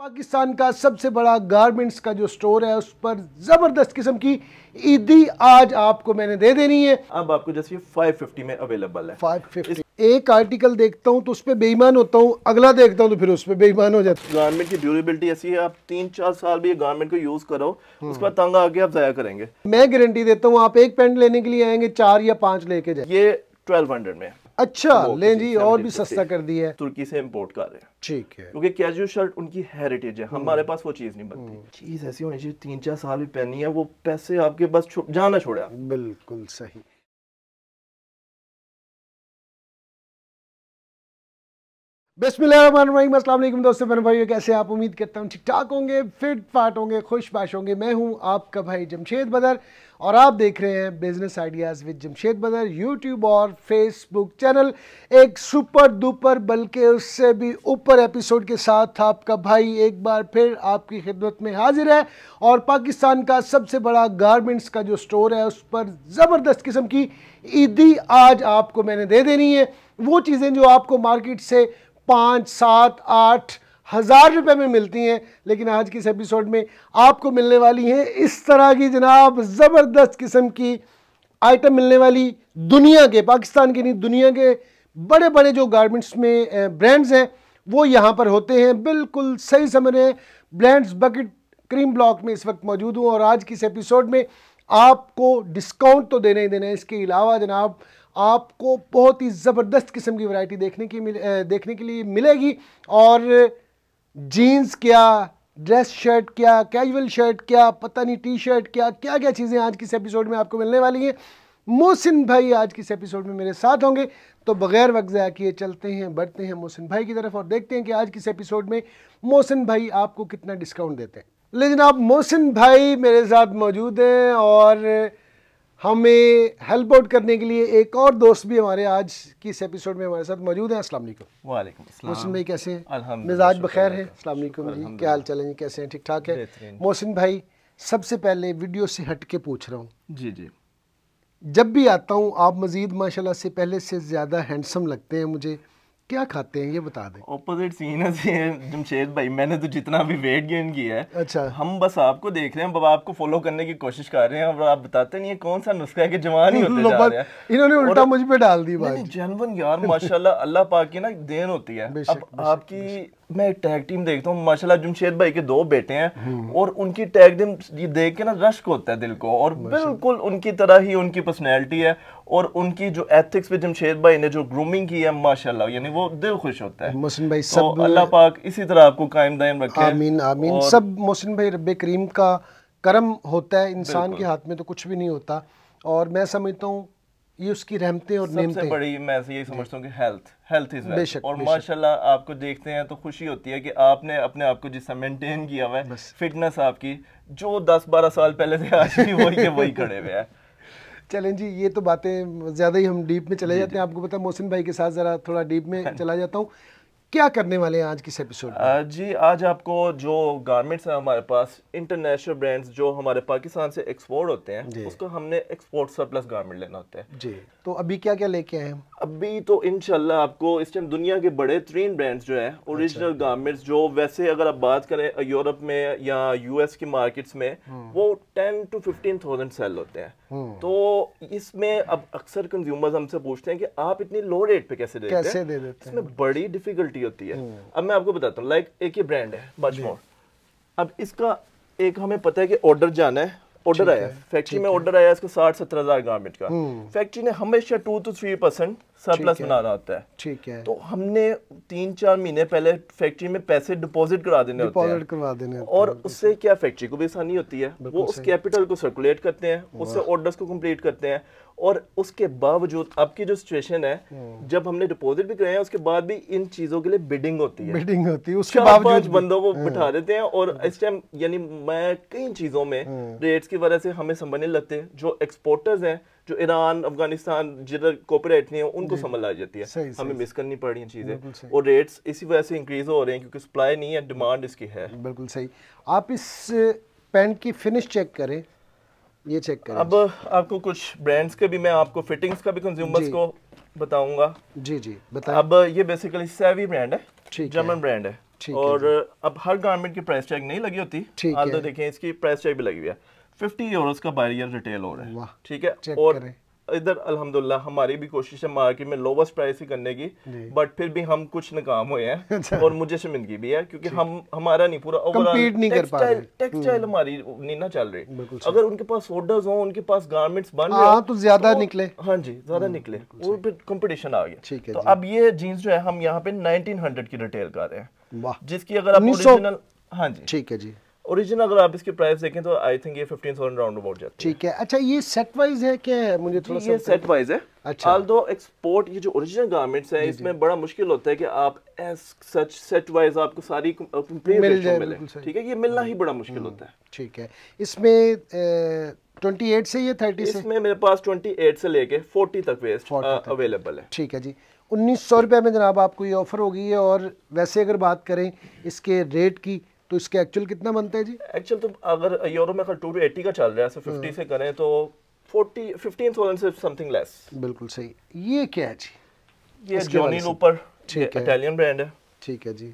पाकिस्तान का सबसे बड़ा गारमेंट्स का जो स्टोर है उस पर जबरदस्त किस्म की ईदी आज आपको मैंने दे देनी है। अब आपको जैसे 550 में अवेलेबल है। 550 एक आर्टिकल देखता हूँ तो उस पर बेईमान होता हूँ, अगला देखता हूँ तो फिर उस पर बेईमान हो जाता है। गारमेंट की ड्यूरेबिलिटी ऐसी है, आप 3-4 साल भी ये गारमेंट को यूज करो, उसके बाद तंग आके आप जाया करेंगे। मैं गारंटी देता हूँ आप एक पैंट लेने के लिए आएंगे 4 या 5 लेके जाए। ये 1200 में। अच्छा लें जी, और भी सस्ता कर दिया है। तुर्की से इंपोर्ट कर रहे हैं। ठीक है, क्योंकि कैजुअल शर्ट उनकी हेरिटेज है, हमारे पास वो चीज नहीं बनती। चीज ऐसी होनी चाहिए 3-4 साल भी पहनी है, वो पैसे आपके बस जाना छोड़ा। बिल्कुल सही। बिस्मिल्लाहिर्रहमानिर्रहीम, अस्सलाम वालेकुम दोस्तों, मेरे भाइयों, कैसे आप? उम्मीद करता हूँ ठीक ठाक होंगे, फिट फाट होंगे, खुशबाश होंगे। मैं हूँ आपका भाई जमशेद बदर और आप देख रहे हैं बिजनेस आइडियाज़ विद जमशेद बदर यूट्यूब और फेसबुक चैनल। एक सुपर डुपर बल्कि उससे भी ऊपर एपिसोड के साथ आपका भाई एक बार फिर आपकी खिदमत में हाजिर है। और पाकिस्तान का सबसे बड़ा गारमेंट्स का जो स्टोर है उस पर ज़बरदस्त किस्म की ईदी आज आपको मैंने दे देनी है। वो चीज़ें जो आपको मार्केट से 5, 7, 8 हज़ार रुपये में मिलती हैं, लेकिन आज की इस एपिसोड में आपको मिलने वाली हैं इस तरह की जनाब ज़बरदस्त किस्म की आइटम मिलने वाली। दुनिया के, पाकिस्तान के नहीं, दुनिया के बड़े बड़े जो गारमेंट्स में ब्रांड्स हैं वो यहाँ पर होते हैं। बिल्कुल सही समझ रहे हैं। ब्रांड्स बकेट क्रीम ब्लॉक में इस वक्त मौजूद हूँ और आज की इस एपिसोड में आपको डिस्काउंट तो देना ही देना है। इसके अलावा जनाब आपको बहुत ही ज़बरदस्त किस्म की वैरायटी देखने के लिए मिलेगी। और जीन्स क्या, ड्रेस शर्ट क्या, कैजुअल शर्ट क्या, पता नहीं टी शर्ट क्या, क्या क्या चीज़ें आज की इस एपिसोड में आपको मिलने वाली हैं। मोहसिन भाई आज की इस एपिसोड में मेरे साथ होंगे, तो बगैर वक्त ज़ाया किए चलते हैं, बढ़ते हैं मोहसिन भाई की तरफ और देखते हैं कि आज की इस एपिसोड में मोहसिन भाई आपको कितना डिस्काउंट देते हैं। लेकिन आप मोहसिन भाई मेरे साथ मौजूद हैं और हमें हेल्प आउट करने के लिए एक और दोस्त भी हमारे आज की इस एपिसोड में हमारे साथ मौजूद हैं। अस्सलाम वालेकुम। वालेकुम अस्सलाम। मोहसिन भाई कैसे हैं? अल्हम्दुलिल्लाह, मिजाज बखैर है? अस्सलाम वालेकुम जी, क्या हाल चाल है जी, कैसे हैं? ठीक ठाक है? मोहसिन भाई सबसे पहले वीडियो से हट के पूछ रहा हूँ, जी जी, जब भी आता हूँ आप मजीद माशाल्लाह से पहले से ज़्यादा हैंडसम लगते हैं मुझे, क्या खाते हैं ये बता दें। ऑपोजिट सीन है जमशेद भाई, मैंने तो जितना भी वेट गेन किया है, अच्छा, हम बस आपको देख रहे हैं, बाबा आपको फॉलो करने की कोशिश कर रहे हैं और आप बताते नहीं है कौन सा नुस्खा है कि जवान ही होते जा रहे हैं। इन्होंने उल्टा मुझ पे डाल दी बात। जनवन यार माशाल्लाह अल्लाह पाक की ना देन होती है। अब आपकी मैं एक टैग टीम देखता हूँ माशाल्लाह, जमशेद भाई के 2 बेटे हैं और उनकी टैग टीम ये देख के ना रश्क होता है दिल को, और बिल्कुल उनकी तरह ही उनकी पर्सनैलिटी है और उनकी जो एथिक्स पे जमशेद भाई ने जो ग्रूमिंग की है माशाल्लाह, यानी वो दिल खुश होता है। मोहसिन भाई तो अल्लाह पाक इसी तरह आपको कायम दायम रखे। आमीन आमीन। सब मोहसिन भाई रब्बे करीम का करम होता है, इंसान के हाथ में तो कुछ भी नहीं होता। और मैं समझता हूँ ये उसकी रहमतें और नेमतें। सबसे बड़ी मैं यही समझता हूँ कि हेल्थ इज वेल्थ। और माशाल्लाह आपको देखते हैं तो खुशी होती है कि आपने अपने आप को जिससे मेंटेन किया हुआ है, फिटनेस आपकी जो 10-12 साल पहले से आज भी वही खड़े हुए हैं। चलें जी, ये तो बातें ज़्यादा ही हम डीप में चले जाते हैं। आपको पता है मोहसिन भाई के साथ ज़रा थोड़ा डीप में चला जाता हूँ। क्या करने वाले हैं आज किस एपिसोड में? जी आज आपको जो गारमेंट्स हैं हमारे पास, इंटरनेशनल ब्रांड्स जो हमारे पाकिस्तान से एक्सपोर्ट होते हैं, उसको हमने एक्सपोर्ट सरप्लस गारमेंट लेना होता है जी। तो अभी क्या क्या लेके आए हैं? अभी तो इंशाल्लाह आपको इस टाइम दुनिया के बड़े 3 ब्रांड्स जो है ओरिजिनल गारमेंट्स, जो वैसे अगर आप बात करें यूरोप में या यूएस की मार्केट्स में वो 10 to 15,000 सेल होते हैं। तो इसमें अब अक्सर कंज्यूमर्स हमसे पूछते हैं कि आप इतनी लो रेट पे कैसे देते हैं? इसमें बड़ी डिफिकल्टी होती है। अब मैं आपको बताता हूँ, लाइक एक ये ब्रांड है मचमोर। अब इसका एक हमें पता है कि ऑर्डर जाना है, ऑर्डर आया फैक्ट्री में, ऑर्डर आया इसका 60-70 हज़ार गारमेंट का। फैक्ट्री ने हमेशा 2 to 3% सरप्लस बनाना होता है। ठीक है, तो हमने 3-4 महीने पहले फैक्ट्री में पैसे डिपॉजिट करा देने होते हैं। और उससे क्या फैक्ट्री को भी आसानी होती है, वो उस कैपिटल को सर्कुलेट करते हैं, उससे ऑर्डर्स को कंप्लीट करते हैं। और उसके बावजूद आपकी जो सिचुएशन है, जब हमने डिपॉजिट भी कराया उसके बाद भी इन चीजों के लिए बिडिंग होती है, उसके बावजूद 5 बंदों को बिठा देते हैं। और इस टाइम यानी मैं कई चीजों में रेट्स की वजह से हमें समझ नहीं लगते। जो एक्सपोर्टर्स हैं, जो ईरान, अफगानिस्तान जिधर कॉपीराइट नहीं है, उनको समझ आ जाती है, हमें मिस करनी पड़ रही है चीजें, और रेट्स इसी वजह से इंक्रीज हो रहे हैं क्योंकि सप्लाई नहीं है, डिमांड इसकी है। बिल्कुल सही। आप इस पैंट की फिनिश चेक करें, ये चेक करें। अब आपको कुछ ब्रांड्स के भी मैं आपको फिटिंग्स का भी कंज्यूमर्स को बताऊंगा। जी जी बताएं। अब ये बेसिकली सेवी ब्रांड है, जर्मन ब्रांड है। ठीक है और अब हर गारमेंट की प्राइस टैग नहीं लगी होती, ठीक हाल है। तो देखें इसकी प्राइस टैग भी लगी हुई है। 50 यूरोस का बायर रिटेल हो रहा है। वाह, ठीक है, चेक और करें। इधर अल्हम्दुलिल्लाह हमारी भी कोशिश है मार्केट में लोवेस्ट प्राइस ही करने की, जी। बट फिर भी हम कुछ नाकाम हुए हैं अच्छा। और मुझे शर्मिंदगी भी है क्योंकि हमारा नहीं पूरा Compete नहीं कर पा रहे। टेक्सटाइल हमारी नहीं ना चल रही। बिल्कुल सही। अगर उनके पास ऑर्डर्स हो, उनके पास गारमेंट्स बन रहे हाँ, हो तो ज्यादा निकले। हाँ जी, ज्यादा निकले, और फिर कंपटीशन आ ठीक गया। है तो अब ये जीन्स जो है हम यहाँ पे 1900 की रिटेल कर रहे हैं, वाह, जिसकी अगर आप 1900 ओरिजिनल, हाँ जी ठीक है जी, ओरिजिनल अगर आप इसकी प्राइस देखें तो आई थिंक ये 15,000 राउंड अबाउट जाती है। ठीक है। अच्छा, ये सेट वाइज है क्या है, मुझे थोड़ा जी, सा ये सेट वाइज है। अच्छा। ऑल्दो एक्सपोर्ट ये जो ओरिजिनल गारमेंट्स है इसमें बड़ा मुश्किल होता है कि आप एज सच सेट वाइज आपको सारी कंप्लीट मिल रेशो जाए, मिले। बिल्कुल सही। ठीक है, ये मिलना ही बड़ा मुश्किल होता है। ठीक है। इसमें 28 से ये 30 से? इसमें मेरे पास 28 से लेके 40 तक वेस्ट 40 तक अवेलेबल है। ठीक है जी। 1900 रुपये में जनाब आपको ये ऑफर होगी है। और वैसे अगर बात करें इसके रेट की तो इसके एक्चुअल कितना बनता है जी? एक्चुअल तो अगर यूरो में 280 का चल रहा है, सो 50 से करें तो 15,000 से समथिंग लेस। बिल्कुल सही। ये क्या है जी? ये इसके जॉनी वाले से। लूपर, ठीक है। इटालियन ब्रांड है। ठीक है जी,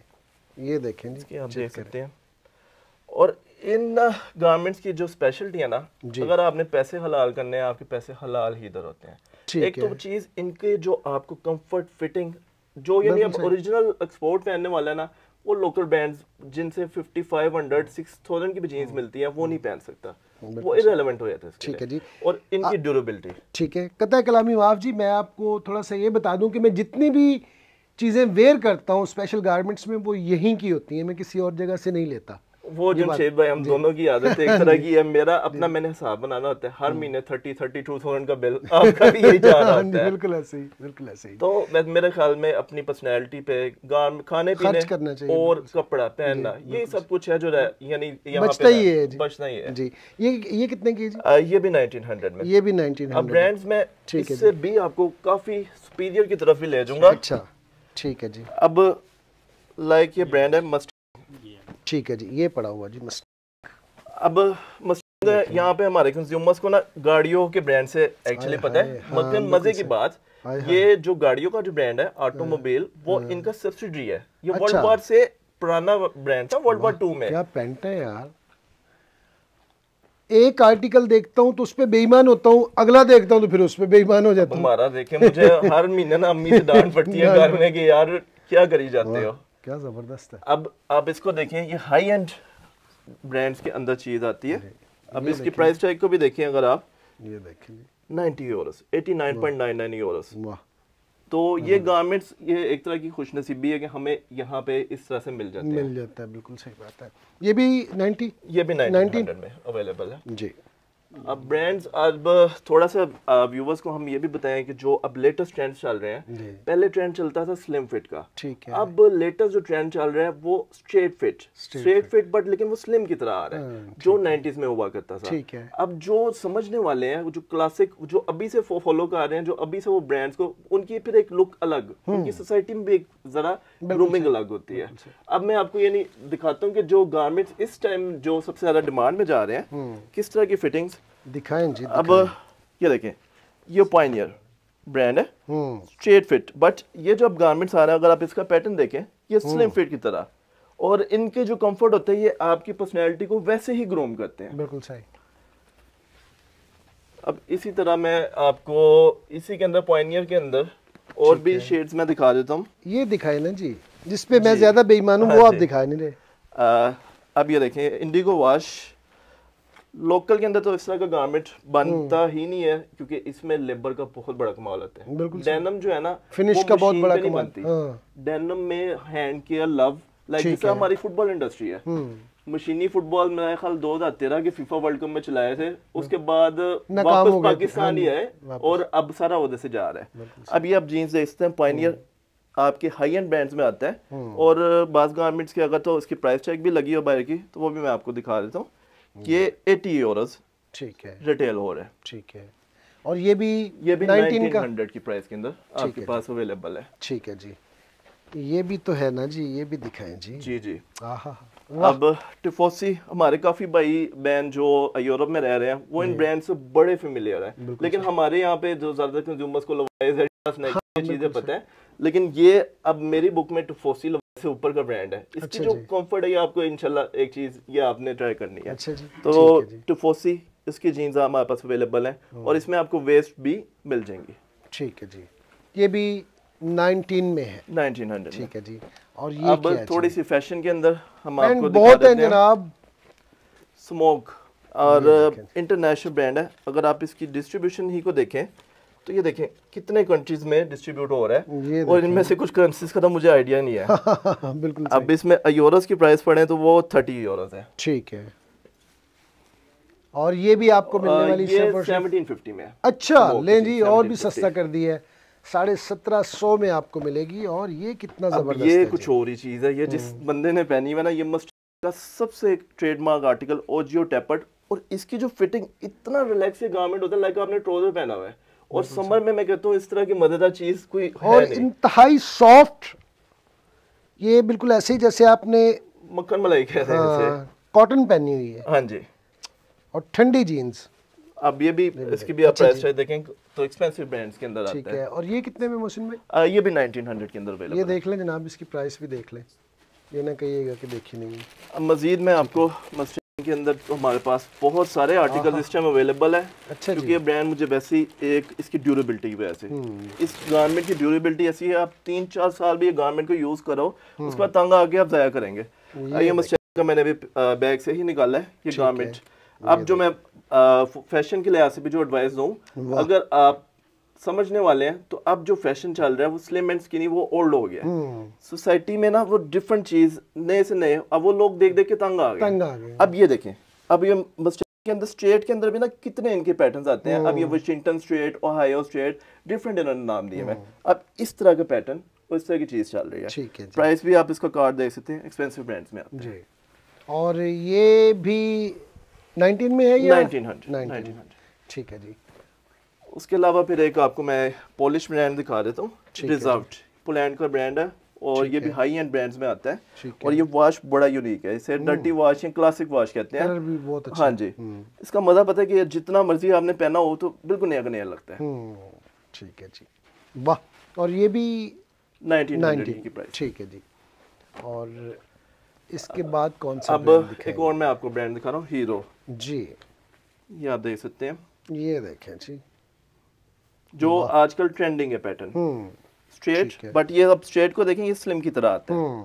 ये देखें जी, इसकी आप चेक देख करें। सकते हैं। और इन गारमेंट्स की जो स्पेशलिटी है ना, जी। अगर आपने पैसे हलाल करने हैं, आपके पैसे हलाल ही इधर होते हैं। ठीक एक तो है। चीज इनके जो आपको कंफर्ट फिटिंग जो यानी बिल्कुल अब सही। ओरिजिनल एक्सपोर्ट पहनने वाला है ना, वो लोकल ब्रांड्स जिनसे 5500 6000 की भी जीन्स मिलती है वो नहीं पहन सकता, वो इररिलेवेंट हो जाता है इसके ठीक है लिए। जी। और इनकी ड्यूरेबिलिटी। ठीक है। कतई कलामी माफ जी, मैं आपको थोड़ा सा ये बता दूं कि मैं जितनी भी चीज़ें वेयर करता हूँ स्पेशल गारमेंट्स में, वो यहीं की होती हैं, मैं किसी और जगह से नहीं लेता। वो जमशेद भाई, हम दोनों की आदत है एक तरह की है। मेरा अपना मैंने हिसाब बनाना होता है, हर महीने 32,000 का बिल आपका भी यही जा रहा होता है। बिल्कुल ऐसे ही, बिल्कुल ऐसे ही। तो मेरे ख्याल में अपनी पर्सनैलिटी पे खाने पीने करना चाहिए, और कपड़ा पहनना, ये सब कुछ है जो यानी यहाँ बचता ही है जी। बचना ही है जी। ये कितने की जी? ये भी 1900 में। ये भी 1900। अब ब्रांड्स में ठीक है इससे भी आपको काफी सुपीरियर की तरफ भी ले जाऊंगा। अच्छा, ठीक है जी। अब लाइक ये ब्रांड है मस्ट। ठीक है जी, ये पड़ा हुआ जी मस्त। अब मस्ट यहाँ पे हमारे कंज्यूमर्स को ना गाड़ियों के ब्रांड से एक्चुअली पता है, हाँ, मगर मजे की बात, हाय, ये जो गाड़ियों का जो ब्रांड है ऑटोमोबाइल, वो इनका सब्सिडी है। ये अच्छा। वर्ल्ड वार से पुराना ब्रांड था, वर्ल्ड वार 2 में। क्या पैंट है यार। एक आर्टिकल देखता हूँ तो उस पर बेईमान होता हूँ, अगला देखता हूँ तो फिर उस पर बेईमान हो जाता हूँ। हमारा देखे, मुझे हर महीने ना अम्मी से डांट पड़ती है घर में कि यार क्या करी जाते हो। क्या जबरदस्त है। अब आप इसको देखें, ये हाई एंड ब्रांड्स के अंदर चीज आती है। अब इसकी प्राइस टैग को भी देखें अगर आप, ये देखें जी, 90 यूरोस, 89.99 यूरोस। वाह। तो ये गारमेंट्स, ये एक तरह की खुशनसीबी है कि हमें यहाँ पे इस तरह से मिल जाते हैं। मिल जाता है, बिल्कुल सही बात है। ये भी 90? ये भी 1900 में अवेलेबल है जी। अब ब्रांड्स। अब थोड़ा सा व्यूवर्स को हम ये भी बताएं कि जो अब लेटेस्ट ट्रेंड चल रहे हैं, जी। पहले ट्रेंड चलता था स्लिम फिट का, ठीक है। अब लेटेस्ट जो ट्रेंड चल रहा है वो स्ट्रेट फिट बट लेकिन वो स्लिम की तरह आ रहा है, जो 90s में हुआ करता था। ठीक है। अब जो समझने वाले हैं, जो क्लासिक जो अभी से फॉलो कर रहे हैं, जो अभी से वो ब्रांड्स को, उनकी फिर एक लुक अलग, उनकी सोसाइटी में भी एक जरा ग्रूमिंग अलग होती है। अब मैं आपको ये नहीं दिखाता हूँ कि जो गारमेंट्स इस टाइम जो सबसे ज्यादा डिमांड में जा रहे हैं, किस तरह की फिटिंग्स दिखाएं जी। अब ये देखें, ये पायनियर ब्रांड है, स्ट्रेट फिट, बट ये जो अब गारमेंट्स आ रहे हैं, अगर आप इसका पैटर्न देखें, ये स्लिम फिट की तरह, और इनके जो कंफर्ट होता है, ये आपकी पर्सनैलिटी को वैसे ही ग्रूम करते हैं। बिल्कुल सही। अब इसी तरह मैं आपको इसी के अंदर पायनियर के अंदर और भी शेड्स में दिखा देता हूँ। ये दिखाए ना जी, जिसपे मैं ज्यादा बेईमान हूँ, वो आप दिखा नहीं रहे। अब ये देखें, इंडिगो वॉश। लोकल के अंदर तो इस तरह का गारमेंट बनता ही नहीं है, क्योंकि इसमें लेबर का बहुत बड़ा कमाल होता है। बिल्कुल। डेनिम जो है ना, फिनिश का बहुत बड़ा कमाल। डेनिम में हैंड केयर, लव, लाइक जैसे हमारी फुटबॉल इंडस्ट्री है। मशीनी फुटबॉल मेरा ख्याल 2013 के फीफा वर्ल्ड कप में चलाए थे, उसके बाद वापस पाकिस्तान ही आए, और अब सारा उधर से जा रहा है। अब ये आप जीन्स देखते हैं, पायनियर आपके हाई एंड ब्रांड्स में आता है, और बास गारमेंट्स के अगर तो उसकी प्राइस टैग भी लगी हो बाहर की, तो वो भी मैं आपको दिखा देता हूँ। ये 80 यूरोस ठीक है रिटेल हो रहा है। ठीक है। और ये भी 1900 की प्राइस के अंदर आपके पास अवेलेबल है। ठीक है जी। ये भी तो है ना जी, ये भी दिखाएं जी। जी जी। आहा। अब टिफोसी, हमारे काफी भाई बहन जो यूरोप में रह रहे हैं, वो इन ब्रांड से बड़े फेमिलियर हैं, लेकिन हमारे यहाँ पे जो ज्यादातर कंज्यूमर्स को चीजें पता है, लेकिन ये अब मेरी बुक में टिफोसी से ऊपर का ब्रांड है। इसकी अच्छा जो जी। कंफर्ट है ये आपको इंशाल्लाह एक चीज ये आपने ट्राई करनी है। अच्छा जी, तो ठीक है जी। टिफोसी इसकी जीन्स हमारे पास अवेलेबल है और इसमें आपको वेस्ट भी मिल जाएंगी। ठीक है जी, ये भी 19 में है। 1900 ठीक है जी। और ये अब क्या है थोड़ी जी? सी फैशन के अंदर हम पैंट आपको दिखा बहुत है देते हैं। जनाब। स्मोक और देखें। इंटरनेशनल ब्रांड है। अगर आप इसकी डिस्ट्रीब्यूशन ही को देखें तो ये देखें कितने कंट्रीज में डिस्ट्रीब्यूट हो रहा ये है और इनमें से कुछ करेंसीज का तो मुझे आइडिया नहीं है। बिल्कुल अब सही। इसमें यूरोस की प्राइस पढ़े तो वो 30 यूरोस है। ठीक है। और ये भी आपको मिलने वाली ये शेफ और शेफ। 1750 में है। अच्छा वो लें जी, और भी 1750 सस्ता कर दिया है, 1750 में आपको मिलेगी। और ये कितना अब जबरदस्त ये है कुछ जी। और ही चीज है। ये जिस बंदे ने पहनी हुई है ना, ये मस्ट का सबसे एक ट्रेडमार्क आर्टिकल ओजियो टेपर्ड। और इसकी जो फिटिंग इतना रिलैक्स ये गारमेंट होता है, लाइक आपने ट्राउजर पहना हुआ है। और समर में मैं कहता हूँ इस तरह की मजेदार चीज कोई और है नहीं। इंतहाई सॉफ्ट, ये बिल्कुल ऐसे ही जैसे आपने मक्खन मलाई कहते हैं इसे। कॉटन पहनी हुई है। हाँ जी। और ठंडी जीन्स। अब ये भी इसकी भी आप अच्छा प्राइस जी। चाहे देखें तो एक्सपेंसिव ब्रांड्स के अंदर ठीक आता है। है। और ये कितने में मोहसिन भाई? ये भी 1900 के अंदर ये अवेलेबल है। देख लें जनाब, इसकी प्राइस भी देख लें, ये ना कहिएगा कि देखी नहीं है। अब मजीद में आपको मस्टर्ड के अंदर तो हमारे पास बहुत सारे आर्टिकल्स इस टाइम अवेलेबल है। अच्छा जी। क्योंकि ये ब्रांड मुझे वैसे ही एक इसकी ड्यूरेबिलिटी की वजह से, इस गारमेंट की ड्यूरेबिलिटी ऐसी है, आप 3-4 साल भी ये गारमेंट को यूज करो, उसके बाद तंग आके आप जाया करेंगे। ये मस्टर्ड का मैंने भी बैग से ही निकाला है ये गारमेंट। अब जो मैं फैशन के लिहाज से भी जो एडवाइस दूं, अगर आप समझने वाले हैं तो अब जो फैशन चल रहा है वो स्लिम एंड स्किनी, वो ओल्ड हो गया है। सोसाइटी में ना वो डिफरेंट चीज नए से नए, अब वो लोग देख देख के तंग आ गए। अब ये देखें, अब ये मस्टर्ड के अंदर स्ट्रेट के अंदर भी ना कितने इनके पैटर्न्स आते हैं। अब ये Washington straight, Ohio straight, different इन्होंने नाम दिए हैं। अब इस तरह का पैटर्न, इस तरह की चीज चल रही है। ठीक है जी। प्राइस भी आप इसका कार्ड देख सकते हैं, एक्सपेंसिव ब्रांड्स में आते हैं जी। और ये भी 19 में है या 1900। ठीक है जी। उसके अलावा फिर एक आपको मैं पॉलिश ब्रांड दिखा देता हूँ। ठीक है रिजर्व्ड पोलैंड का ब्रांड है और ठीक ये भी है। हाई एंड ब्रांड्स में आता है। ठीक और ये वॉश बड़ा यूनिक है, इसे डर्टी वॉश या क्लासिक वॉश कहते कलर हैं। भी बहुत अच्छा हाँ जी। इसका मजा पता है कि जितना मर्जी आपने पहना हो तो बिल्कुल नया का नया लगता है। ठीक है जी, वाह। और ये भी 1900 की प्राइस। ठीक है जी। और इसके बाद कौन सा अब ब्रांड एक दिखाएंगे? और मैं आपको ब्रांड दिखा रहा हूँ, हीरो। जी, ये आप देख सकते हैं, ये देखें जी, जो आजकल ट्रेंडिंग है पैटर्न स्ट्रेट। ठीक है। बट ये अब स्ट्रेट को देखें, ये स्लिम की तरह आता है।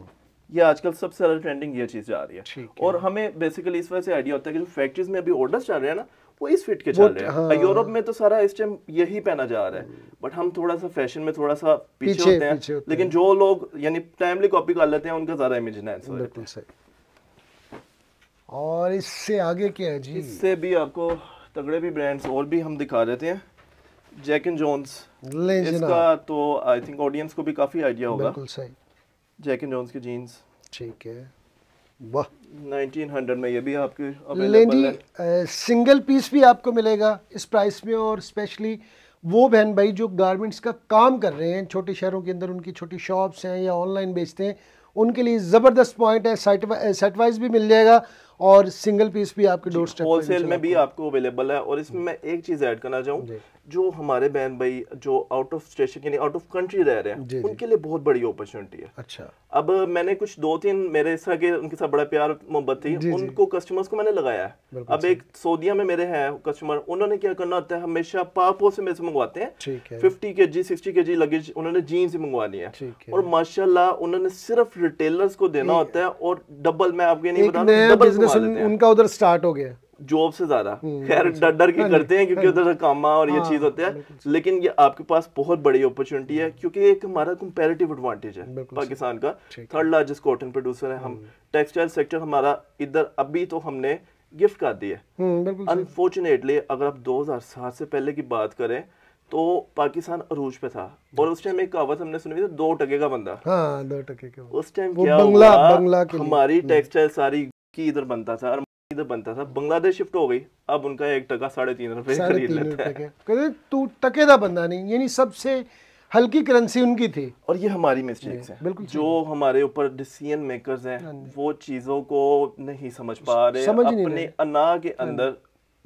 ये आजकल सबसे ज्यादा ट्रेंडिंग ये चीज जा रही है। ठीक है। और हमें बेसिकली इस वजह से आइडिया होता है कि जो फैक्ट्रीज में अभी ऑर्डर्स चल रहे हैं ना, वो इस फिट के चल रहे हैं। यूरोप में तो सारा इस टाइम यही पहना जा रहा है, बट हम थोड़ा सा फैशन में थोड़ा सा पीछे होते हैं। लेकिन जो लोग यानी टाइमली कॉपी कर लेते हैं, उनका ज्यादा इमेज एनहांस हो जाता है। सही। और इससे आगे क्या है जी? इससे भी आपको तगड़े भी ब्रांड्स और भी हम दिखा देते हैं। जैक एंड जोन्स, इसका तो आई थिंक ऑडियंस को भी काफी आइडिया होगा। बिल्कुल सही। जैक एंड जोन्स की जीन्स, ठीक है, वाह। 1900 में ये भी आपके अवेलेबल है। सिंगल पीस भी आपको मिलेगा इस प्राइस में। और स्पेशली वो बहन भाई जो गारमेंट्स का काम कर रहे हैं, छोटे शहरों के अंदर उनकी छोटी शॉप्स हैं या ऑनलाइन बेचते हैं, उनके लिए ज़बरदस्त पॉइंट है। सेट वाइज भी मिल जाएगा और सिंगल पीस भी आपके डोर स्टेप होलसेल में भी आपको अवेलेबल है। और इसमें मैं एक चीज ऐड करना चाहूँ, जो हमारे बहन भाई जो आउट ऑफ स्टेशन यानी आउट ऑफ कंट्री रह रहे हैं, उनके लिए बहुत बड़ी अपॉर्चुनिटी है। अच्छा। अब मैंने कुछ 2-3 मेरे इस तरह के उनके साथ बड़ा प्यार मोहब्बत थी, उनको कस्टमर्स को मैंने लगाया है। अब एक सऊदीया में मेरे हैं कस्टमर, उन्होंने क्या करना होता है, हमेशा पापो से मेरे से मंगवाते हैं। 50 kg 60 kg लगेज उन्होंने जीन्स ही मंगवानी है। और माशाल्लाह उन्होंने सिर्फ रिटेलर्स को देना होता है और डबल, मैं आपको नहीं बता रहा, डबल उनका उधर स्टार्ट हो गया जॉब से ज्यादा। खैर डर के करते हैं क्योंकि उधर कामा और ये चीज होता है, लेकिन ये आपके पास बहुत बड़ी अपॉर्चुनिटी है क्योंकि एक हमारा कंपैरेटिव एडवांटेज है पाकिस्तान का। थर्ड लार्जेस्ट कॉटन प्रोड्यूसर है हम। टेक्सटाइल सेक्टर हमारा इधर अभी तो हमने गिफ्ट कर दी है। अनफॉर्चुनेटली अगर आप 2007 से पहले की बात करें तो पाकिस्तान अरूज पे था। और उस टाइम एक कहावत हमने सुनी थी, 2 टके का बंदा। हाँ, 2 टके का। उस टाइम क्या हुआ, हमारी टेक्सटाइल सारी की इधर बनता था, इधर बनता था, बांग्लादेश शिफ्ट हो गई, अब उनका 1 टका 3.5 रुपए खरीद लेता है। कहते तू टके दा बंदा नहीं, यानी सबसे हल्की करेंसी उनकी थी। और ये हमारी मिस्टेक्स हैं, जो हमारे ऊपर डिसीजन मेकर्स हैं वो चीजों को नहीं समझ पा रहे, अपने अना के अंदर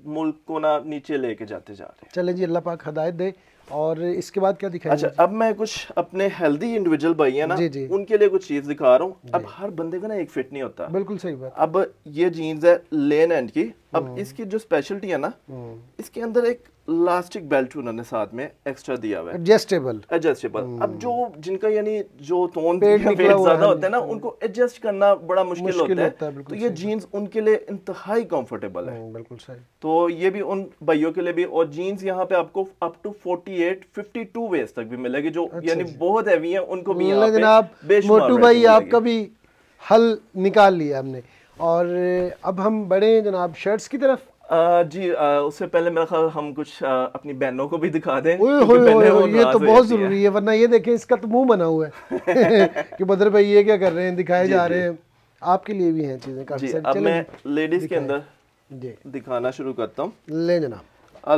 मुल्क को ना नीचे लेके जाते जा रहे हैं। चले जी, अल्लाह पाक हदायत दे। और इसके बाद क्या दिखाएंगे? अच्छा, अब मैं कुछ अपने हेल्दी इंडिविजुअल भाई है ना, उनके लिए कुछ चीज दिखा रहा हूँ। अब हर बंदे का ना एक फिट नहीं होता। बिल्कुल सही बात। अब ये जीन्स है लेन एंड की। अब इसकी जो स्पेशलिटी है ना, इसके अंदर एक लास्टिक बेल्ट उन्होंने साथ में एक्स्ट्रा दिया हुआ है, एडजस्टेबल। अब जो जिनका यानी जो तोन वेट ज्यादा होता है ना, उनको एडजस्ट करना बड़ा मुश्किल होता है। तो ये जीन्स उनके लिए इंतहाई कंफर्टेबल है। बिल्कुल सही। तो ये भी उन भाइयों के लिए भी। और जीन्स यहाँ पे आपको अप टू 48 52 वेस्ट तक भी मिलेगी, जो यानी बहुत हैवी है, उनको भी यहाँ पे मोटू भाई आपका भी हल निकाल लिया हमने। और अब हम बढ़े जनाब शर्ट्स की तरफ। जी उससे पहले मेरा ख्याल हम कुछ अपनी बहनों को भी दिखा दें। ये तो बहुत जरूरी है, वरना ये देखें इसका तो मुंह बना हुआ है कि बदर भाई ये क्या कर रहे हैं, दिखाए जा रहे हैं। आपके लिए भी हैं चीजें काफी सारी। अब मैं लेडीज के अंदर दिखाना शुरू करता हूँ। ले जनाब।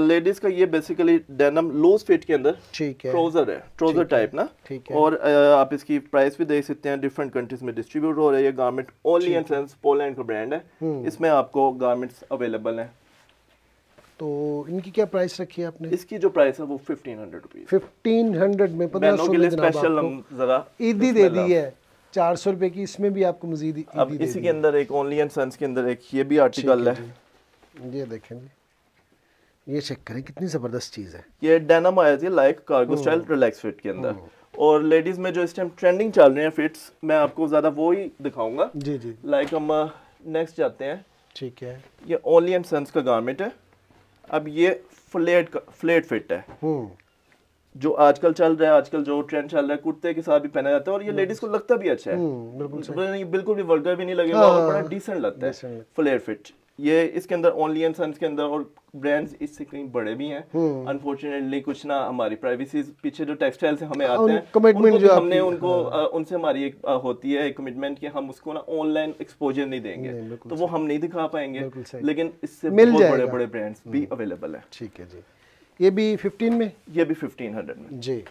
लेडीज का ये बेसिकली डेनिम लूज फिट के अंदर ट्राउजर है, ट्राउजर टाइप ना। और आप इसकी प्राइस भी देख सकते हैं, डिफरेंट कंट्रीज में डिस्ट्रीब्यूट हो रहा है ये garment. Only and sense Poland का ब्रांड है, इसमें आपको गारमेंट्स अवेलेबल हैं। तो इनकी क्या प्राइस रखी है आपने? इसकी जो प्राइस है वो 1500 रुपीज। 1500 में 1500 के लिए स्पेशल हम जरा ईदी दे दी है 400 रुपए की। इसमें भी आपको मजीद ईदी अब इसी के अंदर एक ओनली एंड सन्स के अंदर एक ये भी आर्टिकल है। ये देखें जी, ये चेक करें कितनी जबरदस्त चीज है। ये डेनिम आया थी like cargo style relax fit के अंदर। और लेडीज में जो इस टाइम ट्रेंडिंग चल रहे हैं फिट्स, मैं आपको ज्यादा वो ही दिखाऊंगा। जी जी। लाइक हम नेक्स्ट जाते हैं। ठीक है। ये ओनली एंड सन्स का गारमेंट है। अब ये फ्लेट फिट है, जो आजकल चल रहा है, आजकल जो ट्रेंड चल रहा है, कुर्ते के साथ भी पहना जाता है। और ये लेडीज को लगता भी अच्छा है, बिल्कुल भी वल्गर भी नहीं लगेगा, और बड़ा डिसेंट लगता है फ्लेट फिट। ये इसके अंदर ओनली एंड सन्स के अंदर, और ब्रांड्स इससे कहीं बड़े भी हैं। अनफॉर्चुनेटली कुछ ना हमारी प्राइवेसी पीछे जो टेक्सटाइल से हमें आते हैं, कमिटमेंट जो हमने उनको उनसे हमारी एक होती है कमिटमेंट कि हम उसको ना ऑनलाइन एक्सपोजर नहीं देंगे, तो वो हम नहीं दिखा पाएंगे। लेकिन इससे बहुत बड़े बड़े ब्रांड्स भी अवेलेबल है। ठीक है जी। ये भी 15 में, ये भी 1500 में जी।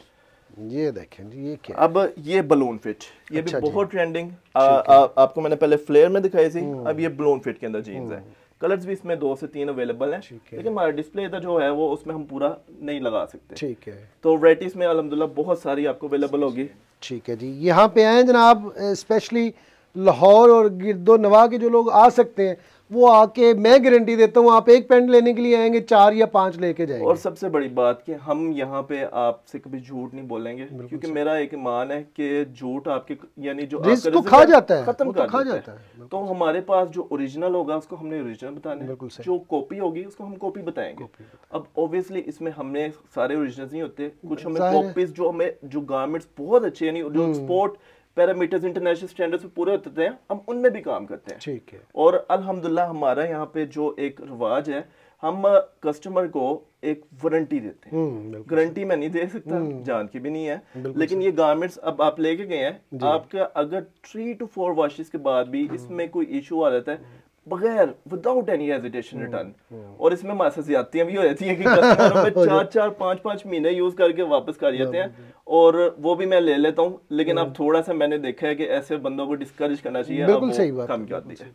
ये देखें जी, ये क्या? अब ये बलून फिट, ये भी बहुत ट्रेंडिंग। आपको मैंने पहले फ्लेयर में दिखाई थी, अब ये बलून फिट के अंदर जीन्स है। कलर्स भी इसमें 2 से 3 अवेलेबल हैं, लेकिन हमारा डिस्प्ले इधर जो है वो उसमें हम पूरा नहीं लगा सकते। ठीक है। तो वैराइटीज में अल्हम्दुलिल्लाह बहुत सारी आपको अवेलेबल होगी। ठीक है जी। यहाँ पे आए जनाब, स्पेशली लाहौर और गिरदो नवा के जो लोग आ सकते हैं, वो आके मैं गारंटी देता हूँ आप एक पैंट लेने के लिए आएंगे 4 या 5 लेके जाएंगे। और सबसे बड़ी बात कि हम यहाँ पे आपसे कभी झूठ नहीं बोलेंगे, क्योंकि मेरा एक ईमान है कि झूठ आपके यानी जो रिस्क को खा जाता है, खत्म कर देता है। तो हमारे पास जो ओरिजिनल होगा उसको हमने ओरिजिनल बताना है, जो कॉपी होगी उसको हम कॉपी बताएंगे। अब ऑब्वियसली इसमें हमने सारे ओरिजिनल नहीं होते, कुछ हमें कॉपीज जो हमें जो गारमेंट्स बहुत अच्छे यानी जो स्पोर्ट पैरामीटर्स इंटरनेशनल स्टैंडर्ड्स पे पूरे होते हैं, हम उनमें भी काम करते हैं। ठीक है। और अल्हम्दुलिल्लाह हमारा यहाँ पे जो एक रिवाज है, हम कस्टमर को एक वारंटी देते हैं। गारंटी मैं नहीं दे सकता, जान की भी नहीं है, लेकिन ये गारमेंट्स अब आप लेके गए हैं, आपका अगर 3 to 4 वॉशेस के बाद भी इसमें कोई इशू आ जाता है, बगैर विदाउट एनी हेजिटेशन रिटर्न। और इसमें हमारे साथ ज्यादतियां भी हो जाती हैं कि कस्टमरों में 4-4 5-5 महीने यूज करके वापस कर जाते हैं, और वो भी मैं ले लेता हूँ। लेकिन अब थोड़ा सा मैंने देखा है कि ऐसे बंदों को डिस्करेज करना चाहिए, बिल्कुल सही बात, कम करती है।